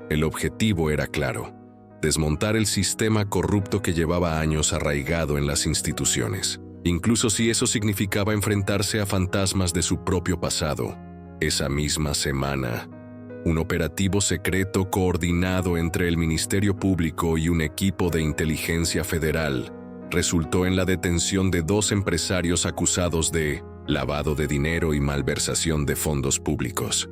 El objetivo era claro: desmontar el sistema corrupto que llevaba años arraigado en las instituciones, incluso si eso significaba enfrentarse a fantasmas de su propio pasado. Esa misma semana, un operativo secreto coordinado entre el Ministerio Público y un equipo de inteligencia federal resultó en la detención de 2 empresarios acusados de lavado de dinero y malversación de fondos públicos.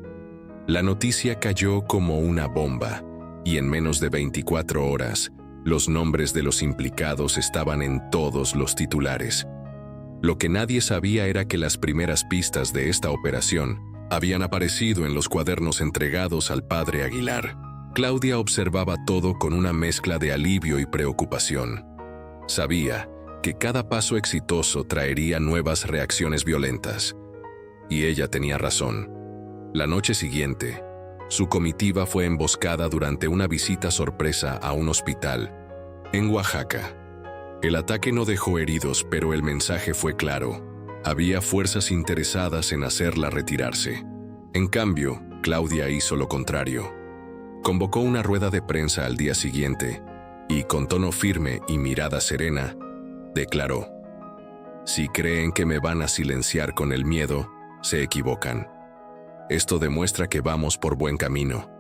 La noticia cayó como una bomba, y en menos de 24 horas, los nombres de los implicados estaban en todos los titulares. Lo que nadie sabía era que las primeras pistas de esta operación habían aparecido en los cuadernos entregados al padre Aguilar. Claudia observaba todo con una mezcla de alivio y preocupación. Sabía que cada paso exitoso traería nuevas reacciones violentas. Y ella tenía razón. La noche siguiente, su comitiva fue emboscada durante una visita sorpresa a un hospital en Oaxaca. El ataque no dejó heridos, pero el mensaje fue claro: había fuerzas interesadas en hacerla retirarse. En cambio, Claudia hizo lo contrario. Convocó una rueda de prensa al día siguiente y, con tono firme y mirada serena, declaró: si creen que me van a silenciar con el miedo, se equivocan. Esto demuestra que vamos por buen camino.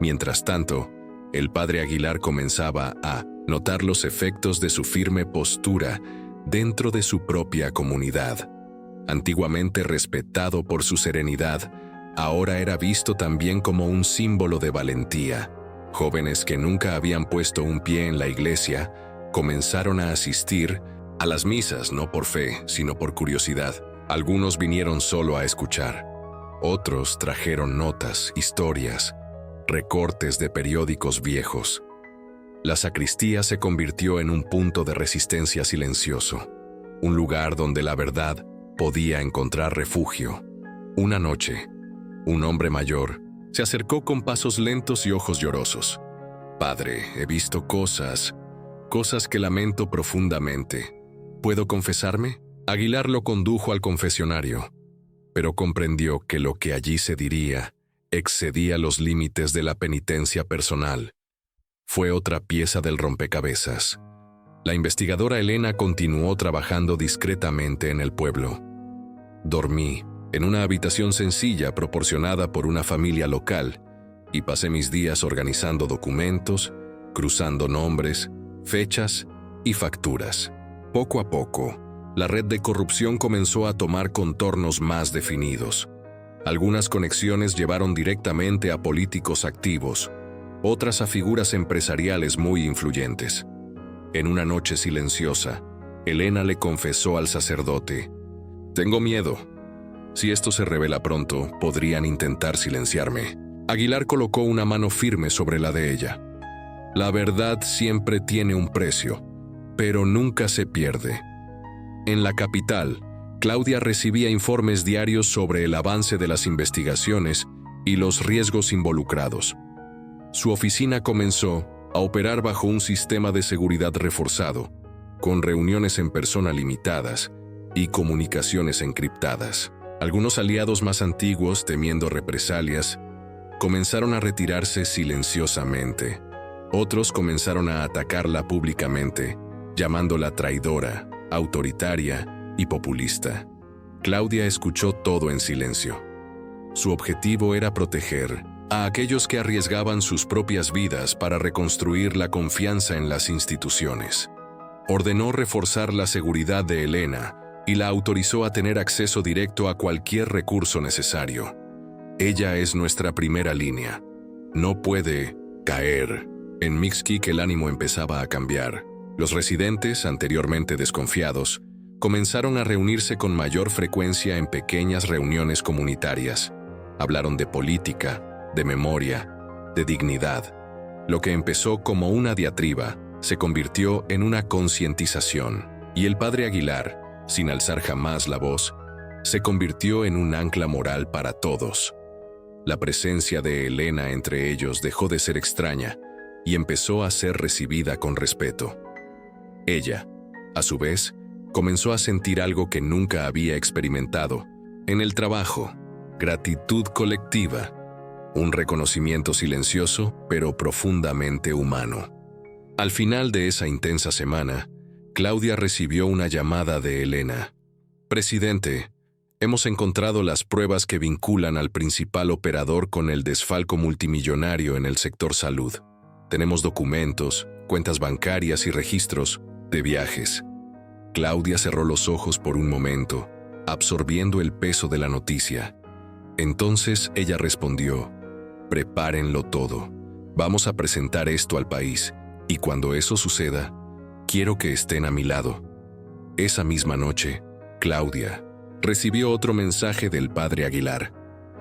Mientras tanto, el padre Aguilar comenzaba a notar los efectos de su firme postura dentro de su propia comunidad. Antiguamente respetado por su serenidad, ahora era visto también como un símbolo de valentía. Jóvenes que nunca habían puesto un pie en la iglesia comenzaron a asistir a las misas no por fe, sino por curiosidad. Algunos vinieron solo a escuchar. Otros trajeron notas, historias, recortes de periódicos viejos. La sacristía se convirtió en un punto de resistencia silencioso, un lugar donde la verdad podía encontrar refugio. Una noche, un hombre mayor se acercó con pasos lentos y ojos llorosos. Padre, he visto cosas que lamento profundamente. ¿Puedo confesarme? Aguilar lo condujo al confesionario, pero comprendió que lo que allí se diría excedía los límites de la penitencia personal. Fue otra pieza del rompecabezas. La investigadora Elena continuó trabajando discretamente en el pueblo. Dormí en una habitación sencilla proporcionada por una familia local y pasé mis días organizando documentos, cruzando nombres, fechas y facturas. Poco a poco, la red de corrupción comenzó a tomar contornos más definidos. Algunas conexiones llevaron directamente a políticos activos, otras a figuras empresariales muy influyentes. En una noche silenciosa, Elena le confesó al sacerdote: «Tengo miedo. Si esto se revela pronto, podrían intentar silenciarme». Aguilar colocó una mano firme sobre la de ella. La verdad siempre tiene un precio, pero nunca se pierde. En la capital, Claudia recibía informes diarios sobre el avance de las investigaciones y los riesgos involucrados. Su oficina comenzó a operar bajo un sistema de seguridad reforzado, con reuniones en persona limitadas y comunicaciones encriptadas. Algunos aliados más antiguos, temiendo represalias, comenzaron a retirarse silenciosamente. Otros comenzaron a atacarla públicamente, llamándola traidora, autoritaria y populista. Claudia escuchó todo en silencio. Su objetivo era proteger a aquellos que arriesgaban sus propias vidas para reconstruir la confianza en las instituciones. Ordenó reforzar la seguridad de Elena y la autorizó a tener acceso directo a cualquier recurso necesario. Ella es nuestra primera línea. No puede caer. En Mixquic el ánimo empezaba a cambiar. Los residentes, anteriormente desconfiados, comenzaron a reunirse con mayor frecuencia en pequeñas reuniones comunitarias. Hablaron de política, de memoria, de dignidad. Lo que empezó como una diatriba se convirtió en una concientización, y el padre Aguilar, sin alzar jamás la voz, se convirtió en un ancla moral para todos. La presencia de Elena entre ellos dejó de ser extraña y empezó a ser recibida con respeto. Ella, a su vez, comenzó a sentir algo que nunca había experimentado en el trabajo: gratitud colectiva, un reconocimiento silencioso pero profundamente humano. Al final de esa intensa semana, Claudia recibió una llamada de Elena. «Presidente, hemos encontrado las pruebas que vinculan al principal operador con el desfalco multimillonario en el sector salud. Tenemos documentos, cuentas bancarias y registros de viajes». Claudia cerró los ojos por un momento, absorbiendo el peso de la noticia. Entonces ella respondió: «Prepárenlo todo. Vamos a presentar esto al país, y cuando eso suceda, quiero que estén a mi lado». Esa misma noche, Claudia recibió otro mensaje del padre Aguilar.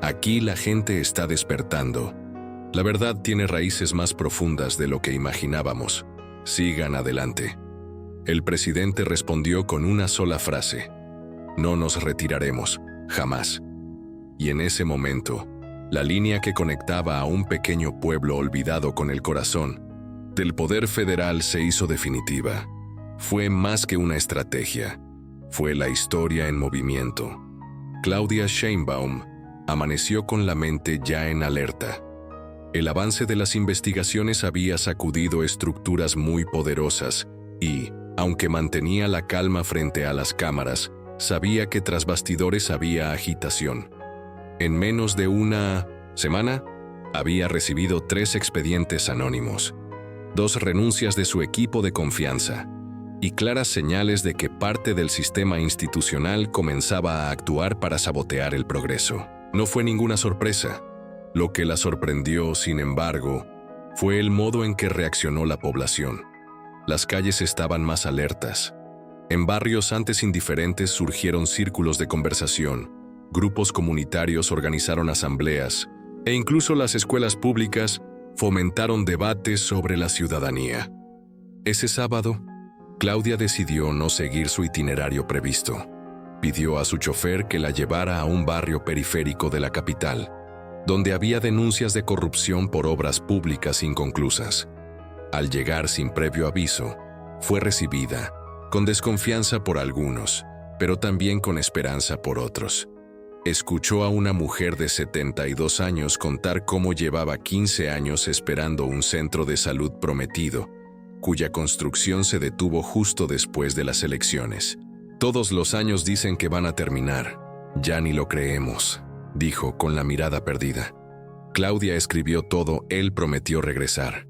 «Aquí la gente está despertando. La verdad tiene raíces más profundas de lo que imaginábamos. Sigan adelante». El presidente respondió con una sola frase: «No nos retiraremos, jamás». Y en ese momento, la línea que conectaba a un pequeño pueblo olvidado con el corazón del poder federal se hizo definitiva. Fue más que una estrategia, fue la historia en movimiento. Claudia Sheinbaum amaneció con la mente ya en alerta. El avance de las investigaciones había sacudido estructuras muy poderosas y, aunque mantenía la calma frente a las cámaras, sabía que tras bastidores había agitación. En menos de una semana, había recibido 3 expedientes anónimos, 2 renuncias de su equipo de confianza y claras señales de que parte del sistema institucional comenzaba a actuar para sabotear el progreso. No fue ninguna sorpresa. Lo que la sorprendió, sin embargo, fue el modo en que reaccionó la población. Las calles estaban más alertas. En barrios antes indiferentes surgieron círculos de conversación, grupos comunitarios organizaron asambleas, e incluso las escuelas públicas fomentaron debates sobre la ciudadanía. Ese sábado, Claudia decidió no seguir su itinerario previsto. Pidió a su chofer que la llevara a un barrio periférico de la capital, donde había denuncias de corrupción por obras públicas inconclusas. Al llegar sin previo aviso, fue recibida con desconfianza por algunos, pero también con esperanza por otros. Escuchó a una mujer de 72 años contar cómo llevaba 15 años esperando un centro de salud prometido, cuya construcción se detuvo justo después de las elecciones. «Todos los años dicen que van a terminar. Ya ni lo creemos», dijo con la mirada perdida. Claudia escribió todo: él prometió regresar.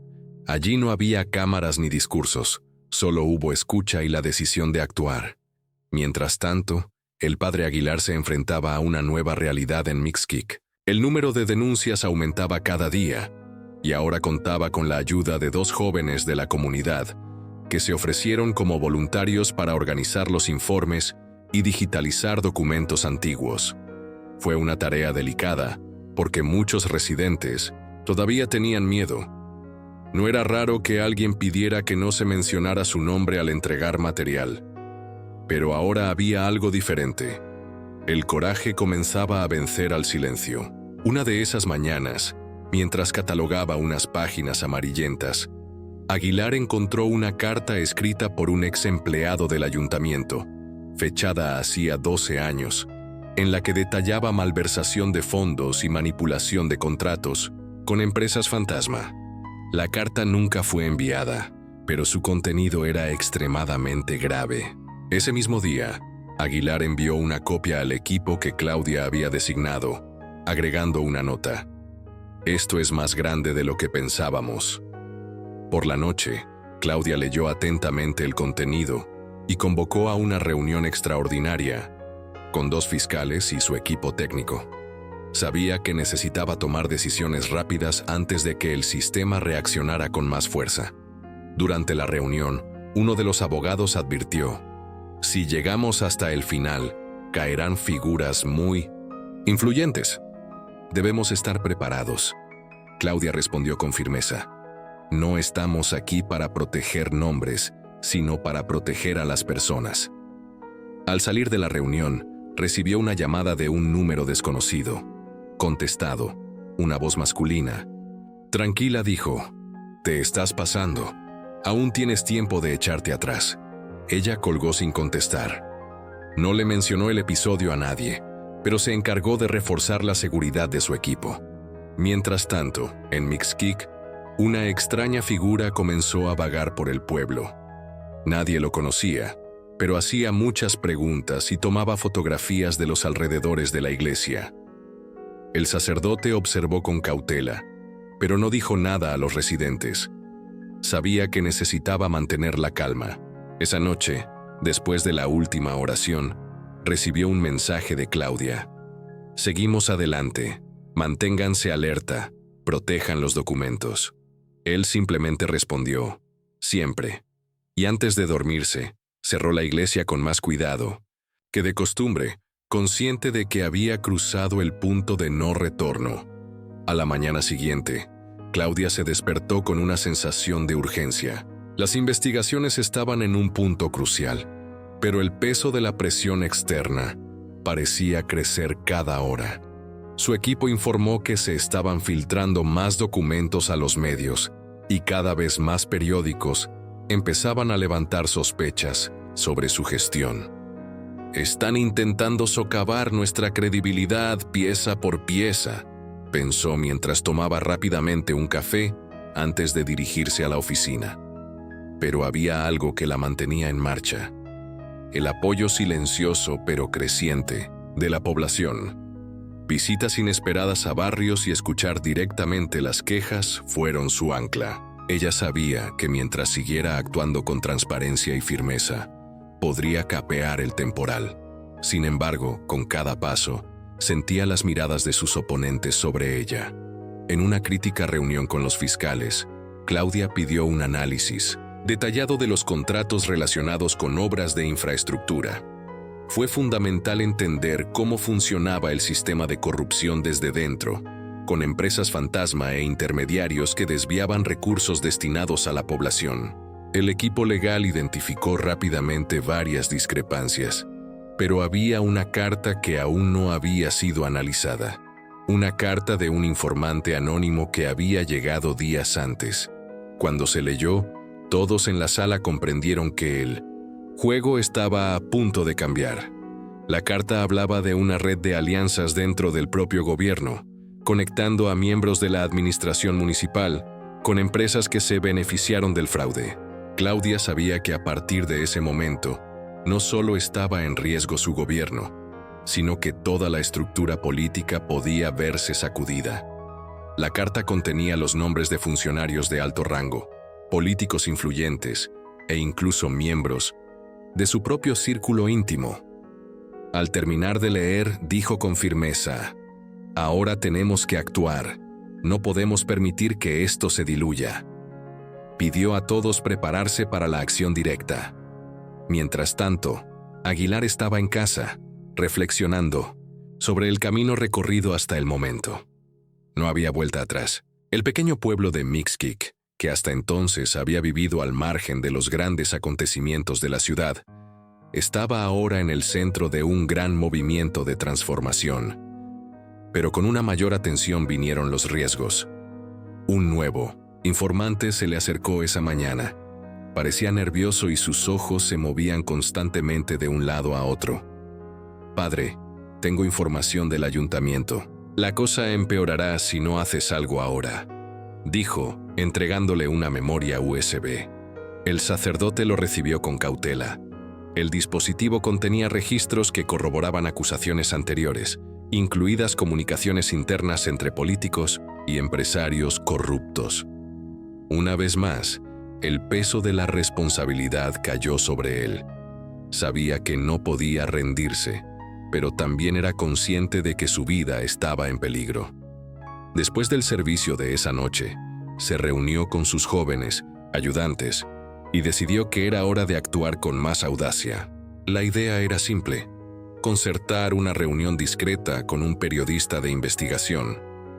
Allí no había cámaras ni discursos, solo hubo escucha y la decisión de actuar. Mientras tanto, el padre Aguilar se enfrentaba a una nueva realidad en Mixquic. El número de denuncias aumentaba cada día, y ahora contaba con la ayuda de 2 jóvenes de la comunidad, que se ofrecieron como voluntarios para organizar los informes y digitalizar documentos antiguos. Fue una tarea delicada, porque muchos residentes todavía tenían miedo. No era raro que alguien pidiera que no se mencionara su nombre al entregar material. Pero ahora había algo diferente. El coraje comenzaba a vencer al silencio. Una de esas mañanas, mientras catalogaba unas páginas amarillentas, Aguilar encontró una carta escrita por un ex empleado del ayuntamiento, fechada hacía 12 años, en la que detallaba malversación de fondos y manipulación de contratos con empresas fantasma. La carta nunca fue enviada, pero su contenido era extremadamente grave. Ese mismo día, Aguilar envió una copia al equipo que Claudia había designado, agregando una nota: «Esto es más grande de lo que pensábamos». Por la noche, Claudia leyó atentamente el contenido y convocó a una reunión extraordinaria con 2 fiscales y su equipo técnico. Sabía que necesitaba tomar decisiones rápidas antes de que el sistema reaccionara con más fuerza. Durante la reunión, uno de los abogados advirtió: si llegamos hasta el final, caerán figuras muy influyentes. Debemos estar preparados. Claudia respondió con firmeza: no estamos aquí para proteger nombres, sino para proteger a las personas. Al salir de la reunión, recibió una llamada de un número desconocido. Contestado, una voz masculina. Tranquila, dijo. Te estás pasando. Aún tienes tiempo de echarte atrás. Ella colgó sin contestar. No le mencionó el episodio a nadie, pero se encargó de reforzar la seguridad de su equipo. Mientras tanto, en Mixquic, una extraña figura comenzó a vagar por el pueblo. Nadie lo conocía, pero hacía muchas preguntas y tomaba fotografías de los alrededores de la iglesia. El sacerdote observó con cautela, pero no dijo nada a los residentes. Sabía que necesitaba mantener la calma. Esa noche, después de la última oración, recibió un mensaje de Claudia. Seguimos adelante, manténganse alerta, protejan los documentos. Él simplemente respondió, siempre. Y antes de dormirse, cerró la iglesia con más cuidado que de costumbre, consciente de que había cruzado el punto de no retorno. A la mañana siguiente, Claudia se despertó con una sensación de urgencia. Las investigaciones estaban en un punto crucial, pero el peso de la presión externa parecía crecer cada hora. Su equipo informó que se estaban filtrando más documentos a los medios y cada vez más periódicos empezaban a levantar sospechas sobre su gestión. Están intentando socavar nuestra credibilidad pieza por pieza, pensó mientras tomaba rápidamente un café antes de dirigirse a la oficina. Pero había algo que la mantenía en marcha: el apoyo silencioso pero creciente de la población. Visitas inesperadas a barrios y escuchar directamente las quejas fueron su ancla. Ella sabía que mientras siguiera actuando con transparencia y firmeza, podría capear el temporal. Sin embargo, con cada paso, sentía las miradas de sus oponentes sobre ella. En una crítica reunión con los fiscales, Claudia pidió un análisis detallado de los contratos relacionados con obras de infraestructura. Fue fundamental entender cómo funcionaba el sistema de corrupción desde dentro, con empresas fantasma e intermediarios que desviaban recursos destinados a la población. El equipo legal identificó rápidamente varias discrepancias, pero había una carta que aún no había sido analizada. Una carta de un informante anónimo que había llegado días antes. Cuando se leyó, todos en la sala comprendieron que el juego estaba a punto de cambiar. La carta hablaba de una red de alianzas dentro del propio gobierno, conectando a miembros de la administración municipal con empresas que se beneficiaron del fraude. Claudia sabía que a partir de ese momento, no solo estaba en riesgo su gobierno, sino que toda la estructura política podía verse sacudida. La carta contenía los nombres de funcionarios de alto rango, políticos influyentes e incluso miembros de su propio círculo íntimo. Al terminar de leer, dijo con firmeza: ahora tenemos que actuar. No podemos permitir que esto se diluya. Pidió a todos prepararse para la acción directa. Mientras tanto, Aguilar estaba en casa, reflexionando sobre el camino recorrido hasta el momento. No había vuelta atrás. El pequeño pueblo de Mixquic, que hasta entonces había vivido al margen de los grandes acontecimientos de la ciudad, estaba ahora en el centro de un gran movimiento de transformación. Pero con una mayor atención vinieron los riesgos. Un nuevo informante se le acercó esa mañana. Parecía nervioso y sus ojos se movían constantemente de un lado a otro. Padre, tengo información del ayuntamiento. La cosa empeorará si no haces algo ahora, dijo, entregándole una memoria USB. El sacerdote lo recibió con cautela. El dispositivo contenía registros que corroboraban acusaciones anteriores, incluidas comunicaciones internas entre políticos y empresarios corruptos. Una vez más, el peso de la responsabilidad cayó sobre él. Sabía que no podía rendirse, pero también era consciente de que su vida estaba en peligro. Después del servicio de esa noche, se reunió con sus jóvenes ayudantes y decidió que era hora de actuar con más audacia. La idea era simple: concertar una reunión discreta con un periodista de investigación,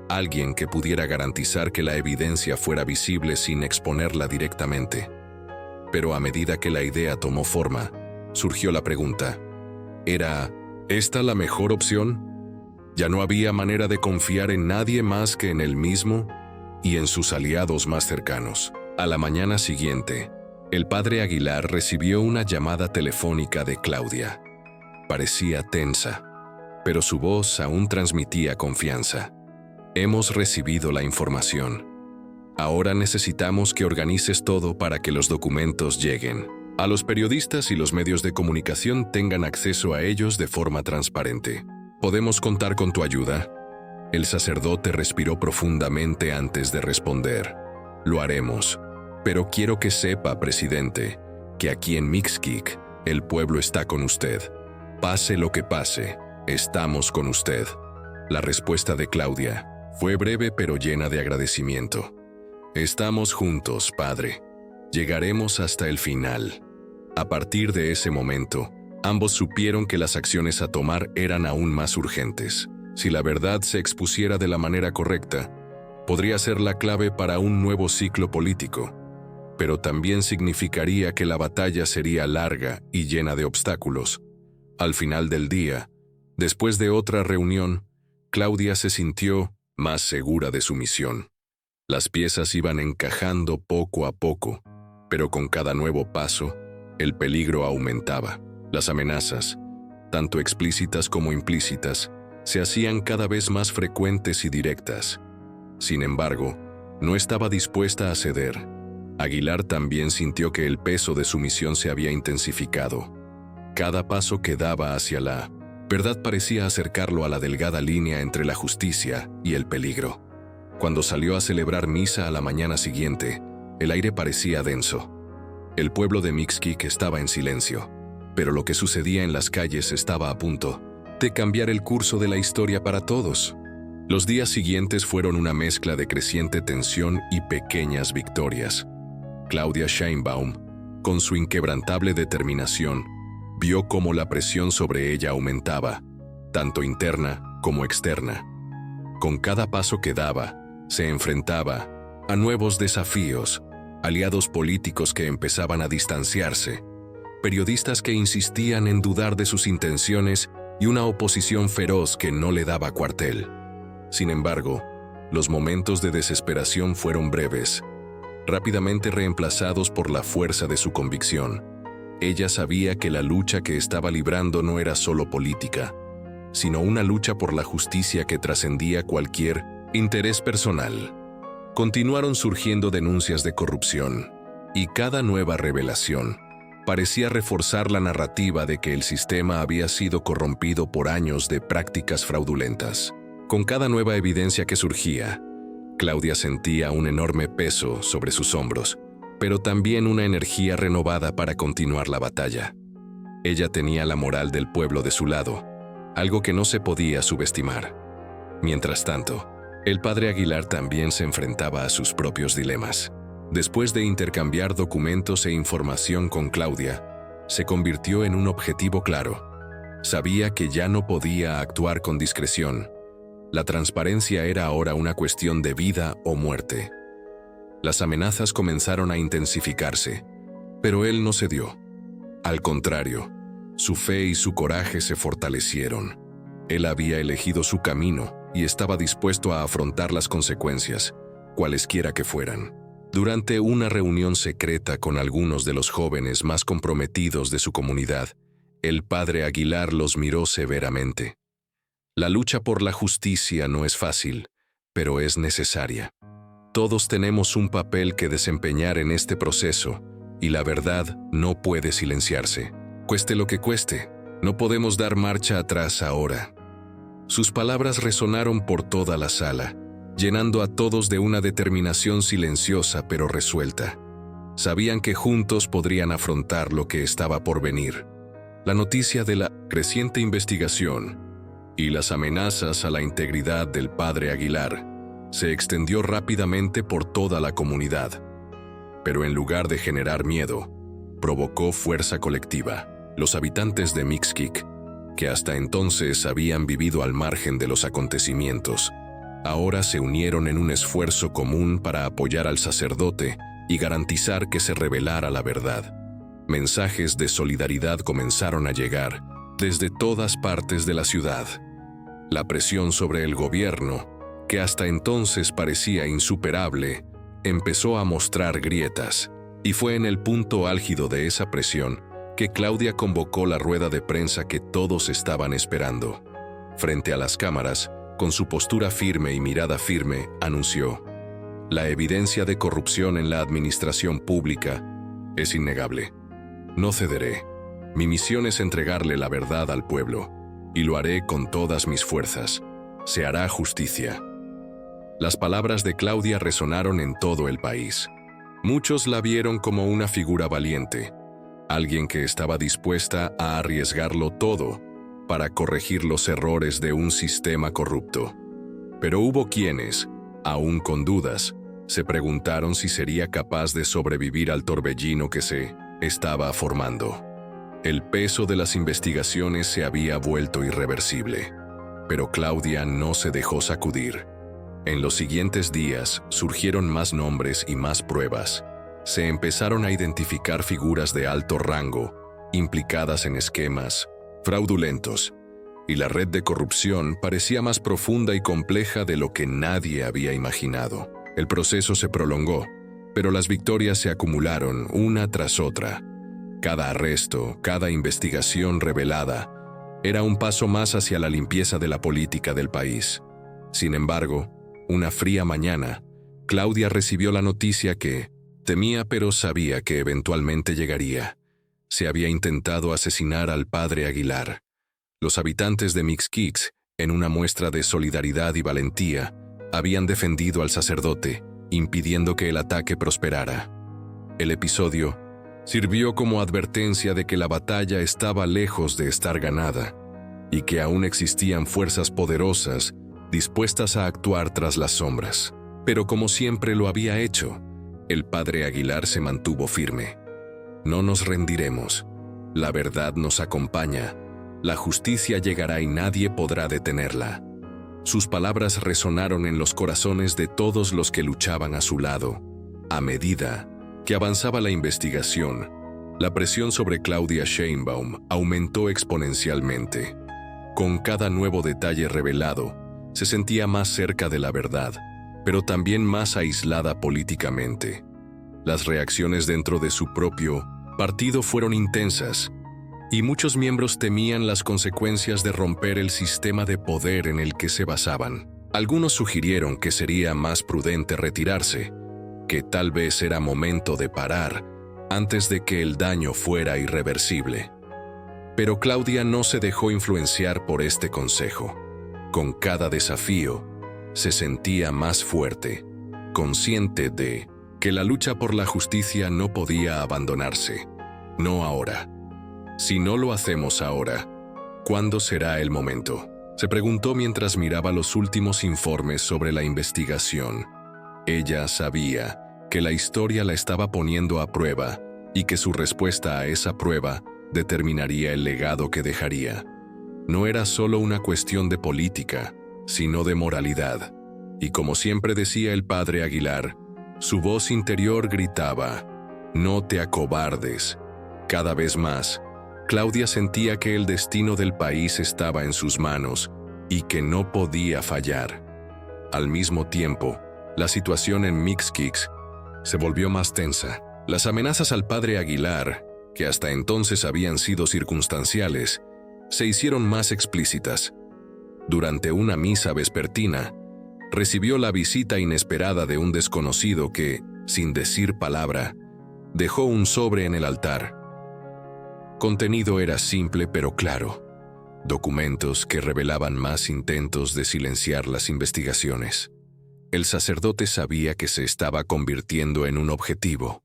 alguien que pudiera garantizar que la evidencia fuera visible sin exponerla directamente. Pero a medida que la idea tomó forma, surgió la pregunta: ¿era esta la mejor opción? Ya no había manera de confiar en nadie más que en él mismo y en sus aliados más cercanos. A la mañana siguiente, el padre Aguilar recibió una llamada telefónica de Claudia. Parecía tensa, pero su voz aún transmitía confianza. Hemos recibido la información. Ahora necesitamos que organices todo para que los documentos lleguen a los periodistas y los medios de comunicación tengan acceso a ellos de forma transparente. ¿Podemos contar con tu ayuda? El sacerdote respiró profundamente antes de responder. Lo haremos, pero quiero que sepa, presidente, que aquí en Mixquic, el pueblo está con usted. Pase lo que pase, estamos con usted. La respuesta de Claudia fue breve pero llena de agradecimiento. Estamos juntos, padre. Llegaremos hasta el final. A partir de ese momento, ambos supieron que las acciones a tomar eran aún más urgentes. Si la verdad se expusiera de la manera correcta, podría ser la clave para un nuevo ciclo político, pero también significaría que la batalla sería larga y llena de obstáculos. Al final del día, después de otra reunión, Claudia se sintió más segura de su misión. Las piezas iban encajando poco a poco, pero con cada nuevo paso, el peligro aumentaba. Las amenazas, tanto explícitas como implícitas, se hacían cada vez más frecuentes y directas. Sin embargo, no estaba dispuesta a ceder. Aguilar también sintió que el peso de su misión se había intensificado. Cada paso que daba hacia la verdad parecía acercarlo a la delgada línea entre la justicia y el peligro. Cuando salió a celebrar misa a la mañana siguiente, el aire parecía denso. El pueblo de Mixquic estaba en silencio, pero lo que sucedía en las calles estaba a punto de cambiar el curso de la historia para todos. Los días siguientes fueron una mezcla de creciente tensión y pequeñas victorias. Claudia Sheinbaum, con su inquebrantable determinación, vio cómo la presión sobre ella aumentaba, tanto interna como externa. Con cada paso que daba, se enfrentaba a nuevos desafíos, aliados políticos que empezaban a distanciarse, periodistas que insistían en dudar de sus intenciones y una oposición feroz que no le daba cuartel. Sin embargo, los momentos de desesperación fueron breves, rápidamente reemplazados por la fuerza de su convicción. Ella sabía que la lucha que estaba librando no era solo política, sino una lucha por la justicia que trascendía cualquier interés personal. Continuaron surgiendo denuncias de corrupción, y cada nueva revelación parecía reforzar la narrativa de que el sistema había sido corrompido por años de prácticas fraudulentas. Con cada nueva evidencia que surgía, Claudia sentía un enorme peso sobre sus hombros, pero también una energía renovada para continuar la batalla. Ella tenía la moral del pueblo de su lado, algo que no se podía subestimar. Mientras tanto, el padre Aguilar también se enfrentaba a sus propios dilemas. Después de intercambiar documentos e información con Claudia, se convirtió en un objetivo claro. Sabía que ya no podía actuar con discreción. La transparencia era ahora una cuestión de vida o muerte. Las amenazas comenzaron a intensificarse, pero él no cedió. Al contrario, su fe y su coraje se fortalecieron. Él había elegido su camino y estaba dispuesto a afrontar las consecuencias, cualesquiera que fueran. Durante una reunión secreta con algunos de los jóvenes más comprometidos de su comunidad, el padre Aguilar los miró severamente. La lucha por la justicia no es fácil, pero es necesaria. Todos tenemos un papel que desempeñar en este proceso, y la verdad no puede silenciarse. Cueste lo que cueste, no podemos dar marcha atrás ahora. Sus palabras resonaron por toda la sala, llenando a todos de una determinación silenciosa pero resuelta. Sabían que juntos podrían afrontar lo que estaba por venir. La noticia de la creciente investigación y las amenazas a la integridad del padre Aguilar se extendió rápidamente por toda la comunidad. Pero en lugar de generar miedo, provocó fuerza colectiva. Los habitantes de Mixquic, que hasta entonces habían vivido al margen de los acontecimientos, ahora se unieron en un esfuerzo común para apoyar al sacerdote y garantizar que se revelara la verdad. Mensajes de solidaridad comenzaron a llegar desde todas partes de la ciudad. La presión sobre el gobierno, que hasta entonces parecía insuperable, empezó a mostrar grietas, y fue en el punto álgido de esa presión que Claudia convocó la rueda de prensa que todos estaban esperando. Frente a las cámaras, con su postura firme y mirada firme, anunció: «La evidencia de corrupción en la administración pública es innegable. No cederé. Mi misión es entregarle la verdad al pueblo, y lo haré con todas mis fuerzas. Se hará justicia». Las palabras de Claudia resonaron en todo el país. Muchos la vieron como una figura valiente, alguien que estaba dispuesta a arriesgarlo todo para corregir los errores de un sistema corrupto. Pero hubo quienes, aún con dudas, se preguntaron si sería capaz de sobrevivir al torbellino que se estaba formando. El peso de las investigaciones se había vuelto irreversible, pero Claudia no se dejó sacudir. En los siguientes días surgieron más nombres y más pruebas. Se empezaron a identificar figuras de alto rango, implicadas en esquemas fraudulentos, y la red de corrupción parecía más profunda y compleja de lo que nadie había imaginado. El proceso se prolongó, pero las victorias se acumularon una tras otra. Cada arresto, cada investigación revelada, era un paso más hacia la limpieza de la política del país. Sin embargo, una fría mañana, Claudia recibió la noticia que temía pero sabía que eventualmente llegaría. Se había intentado asesinar al padre Aguilar. Los habitantes de Mixquic, en una muestra de solidaridad y valentía, habían defendido al sacerdote, impidiendo que el ataque prosperara. El episodio sirvió como advertencia de que la batalla estaba lejos de estar ganada y que aún existían fuerzas poderosas dispuestas a actuar tras las sombras. Pero como siempre lo había hecho, el padre Aguilar se mantuvo firme. No nos rendiremos. La verdad nos acompaña. La justicia llegará y nadie podrá detenerla. Sus palabras resonaron en los corazones de todos los que luchaban a su lado. A medida que avanzaba la investigación, la presión sobre Claudia Sheinbaum aumentó exponencialmente. Con cada nuevo detalle revelado, se sentía más cerca de la verdad, pero también más aislada políticamente. Las reacciones dentro de su propio partido fueron intensas, y muchos miembros temían las consecuencias de romper el sistema de poder en el que se basaban. Algunos sugirieron que sería más prudente retirarse, que tal vez era momento de parar antes de que el daño fuera irreversible. Pero Claudia no se dejó influenciar por este consejo. Con cada desafío, se sentía más fuerte, consciente de que la lucha por la justicia no podía abandonarse. No ahora. Si no lo hacemos ahora, ¿cuándo será el momento?, se preguntó mientras miraba los últimos informes sobre la investigación. Ella sabía que la historia la estaba poniendo a prueba y que su respuesta a esa prueba determinaría el legado que dejaría. No era solo una cuestión de política, sino de moralidad. Y como siempre decía el padre Aguilar, su voz interior gritaba: «No te acobardes». Cada vez más, Claudia sentía que el destino del país estaba en sus manos y que no podía fallar. Al mismo tiempo, la situación en Mixquic se volvió más tensa. Las amenazas al padre Aguilar, que hasta entonces habían sido circunstanciales, se hicieron más explícitas. Durante una misa vespertina, recibió la visita inesperada de un desconocido que, sin decir palabra, dejó un sobre en el altar. Contenido era simple pero claro: documentos que revelaban más intentos de silenciar las investigaciones. El sacerdote sabía que se estaba convirtiendo en un objetivo,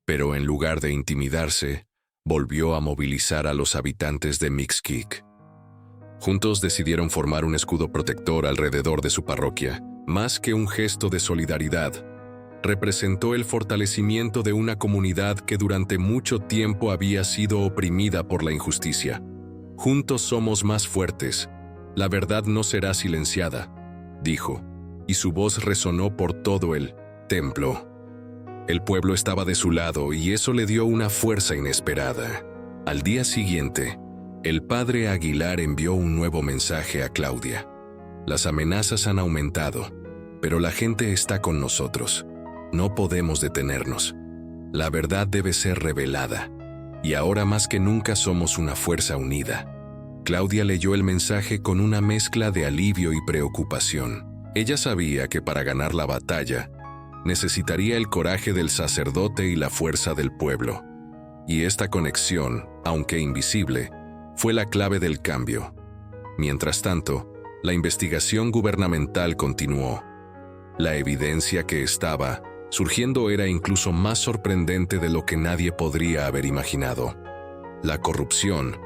pero en lugar de intimidarse, volvió a movilizar a los habitantes de Mixquic. Juntos decidieron formar un escudo protector alrededor de su parroquia. Más que un gesto de solidaridad, representó el fortalecimiento de una comunidad que durante mucho tiempo había sido oprimida por la injusticia. Juntos somos más fuertes. La verdad no será silenciada, dijo, y su voz resonó por todo el templo. El pueblo estaba de su lado y eso le dio una fuerza inesperada. Al día siguiente, el padre Aguilar envió un nuevo mensaje a Claudia. Las amenazas han aumentado, pero la gente está con nosotros. No podemos detenernos. La verdad debe ser revelada, y ahora más que nunca somos una fuerza unida. Claudia leyó el mensaje con una mezcla de alivio y preocupación. Ella sabía que para ganar la batalla, necesitaría el coraje del sacerdote y la fuerza del pueblo. Y esta conexión, aunque invisible, fue la clave del cambio. Mientras tanto, la investigación gubernamental continuó. La evidencia que estaba surgiendo era incluso más sorprendente de lo que nadie podría haber imaginado. La corrupción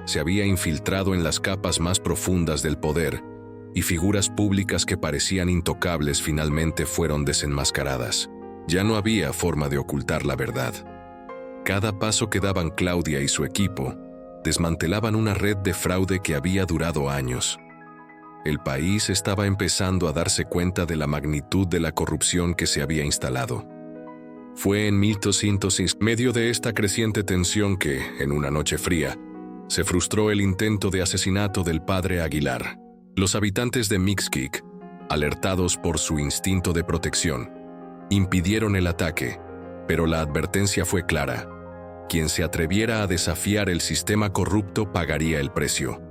se había infiltrado en las capas más profundas del poder, y figuras públicas que parecían intocables finalmente fueron desenmascaradas. Ya no había forma de ocultar la verdad. Cada paso que daban Claudia y su equipo, desmantelaban una red de fraude que había durado años. El país estaba empezando a darse cuenta de la magnitud de la corrupción que se había instalado. Fue en 1206, medio de esta creciente tensión que, en una noche fría, se frustró el intento de asesinato del padre Aguilar. Los habitantes de Mixquic, alertados por su instinto de protección, impidieron el ataque, pero la advertencia fue clara. Quien se atreviera a desafiar el sistema corrupto pagaría el precio.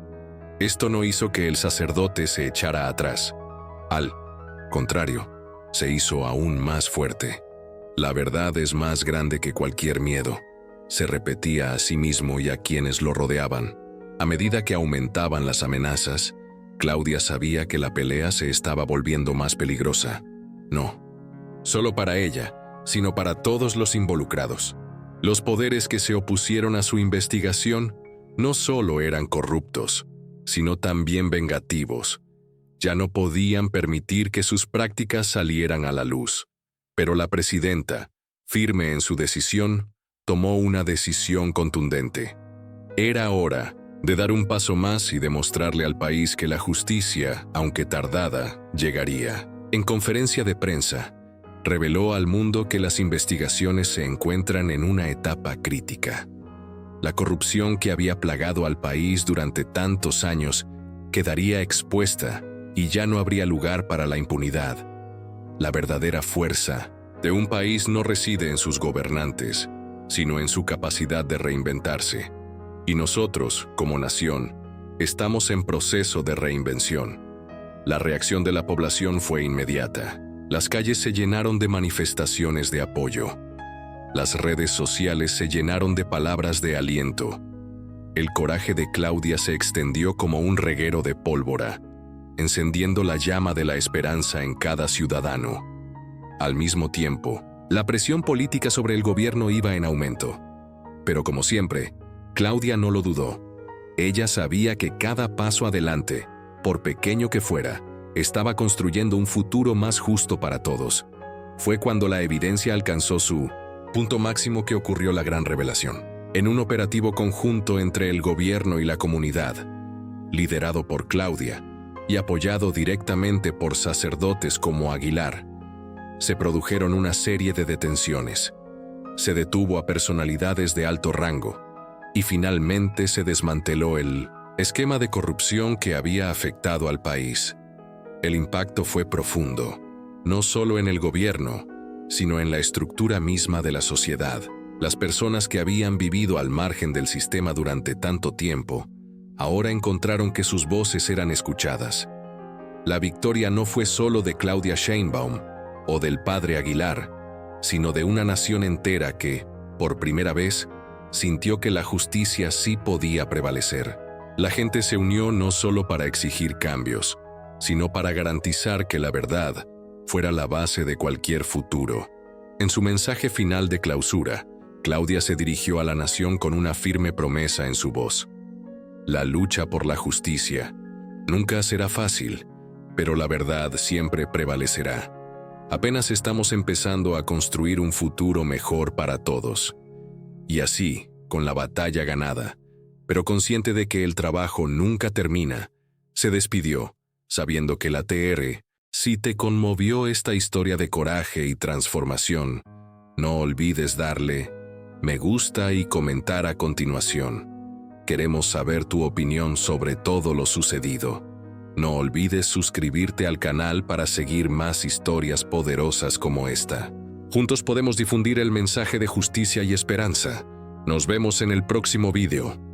Esto no hizo que el sacerdote se echara atrás. Al contrario, se hizo aún más fuerte. La verdad es más grande que cualquier miedo, se repetía a sí mismo y a quienes lo rodeaban. A medida que aumentaban las amenazas, Claudia sabía que la pelea se estaba volviendo más peligrosa. No solo para ella, sino para todos los involucrados. Los poderes que se opusieron a su investigación no solo eran corruptos, sino también vengativos. Ya no podían permitir que sus prácticas salieran a la luz. Pero la presidenta, firme en su decisión, tomó una decisión contundente. Era hora de dar un paso más y demostrarle al país que la justicia, aunque tardada, llegaría. En conferencia de prensa, reveló al mundo que las investigaciones se encuentran en una etapa crítica. La corrupción que había plagado al país durante tantos años quedaría expuesta y ya no habría lugar para la impunidad. La verdadera fuerza de un país no reside en sus gobernantes, sino en su capacidad de reinventarse. Y nosotros, como nación, estamos en proceso de reinvención. La reacción de la población fue inmediata. Las calles se llenaron de manifestaciones de apoyo. Las redes sociales se llenaron de palabras de aliento. El coraje de Claudia se extendió como un reguero de pólvora, encendiendo la llama de la esperanza en cada ciudadano. Al mismo tiempo, la presión política sobre el gobierno iba en aumento. Pero como siempre, Claudia no lo dudó. Ella sabía que cada paso adelante, por pequeño que fuera, estaba construyendo un futuro más justo para todos. Fue cuando la evidencia alcanzó su punto máximo que ocurrió la gran revelación. En un operativo conjunto entre el gobierno y la comunidad, liderado por Claudia y apoyado directamente por sacerdotes como Aguilar, se produjeron una serie de detenciones. Se detuvo a personalidades de alto rango y finalmente se desmanteló el esquema de corrupción que había afectado al país. El impacto fue profundo, no solo en el gobierno, sino en la estructura misma de la sociedad. Las personas que habían vivido al margen del sistema durante tanto tiempo, ahora encontraron que sus voces eran escuchadas. La victoria no fue solo de Claudia Sheinbaum o del padre Aguilar, sino de una nación entera que, por primera vez, sintió que la justicia sí podía prevalecer. La gente se unió no solo para exigir cambios, sino para garantizar que la verdad fuera la base de cualquier futuro. En su mensaje final de clausura, Claudia se dirigió a la nación con una firme promesa en su voz. La lucha por la justicia nunca será fácil, pero la verdad siempre prevalecerá. Apenas estamos empezando a construir un futuro mejor para todos. Y así, con la batalla ganada, pero consciente de que el trabajo nunca termina, se despidió, sabiendo que la TR, si te conmovió esta historia de coraje y transformación, no olvides darle me gusta y comentar a continuación. Queremos saber tu opinión sobre todo lo sucedido. No olvides suscribirte al canal para seguir más historias poderosas como esta. Juntos podemos difundir el mensaje de justicia y esperanza. Nos vemos en el próximo video.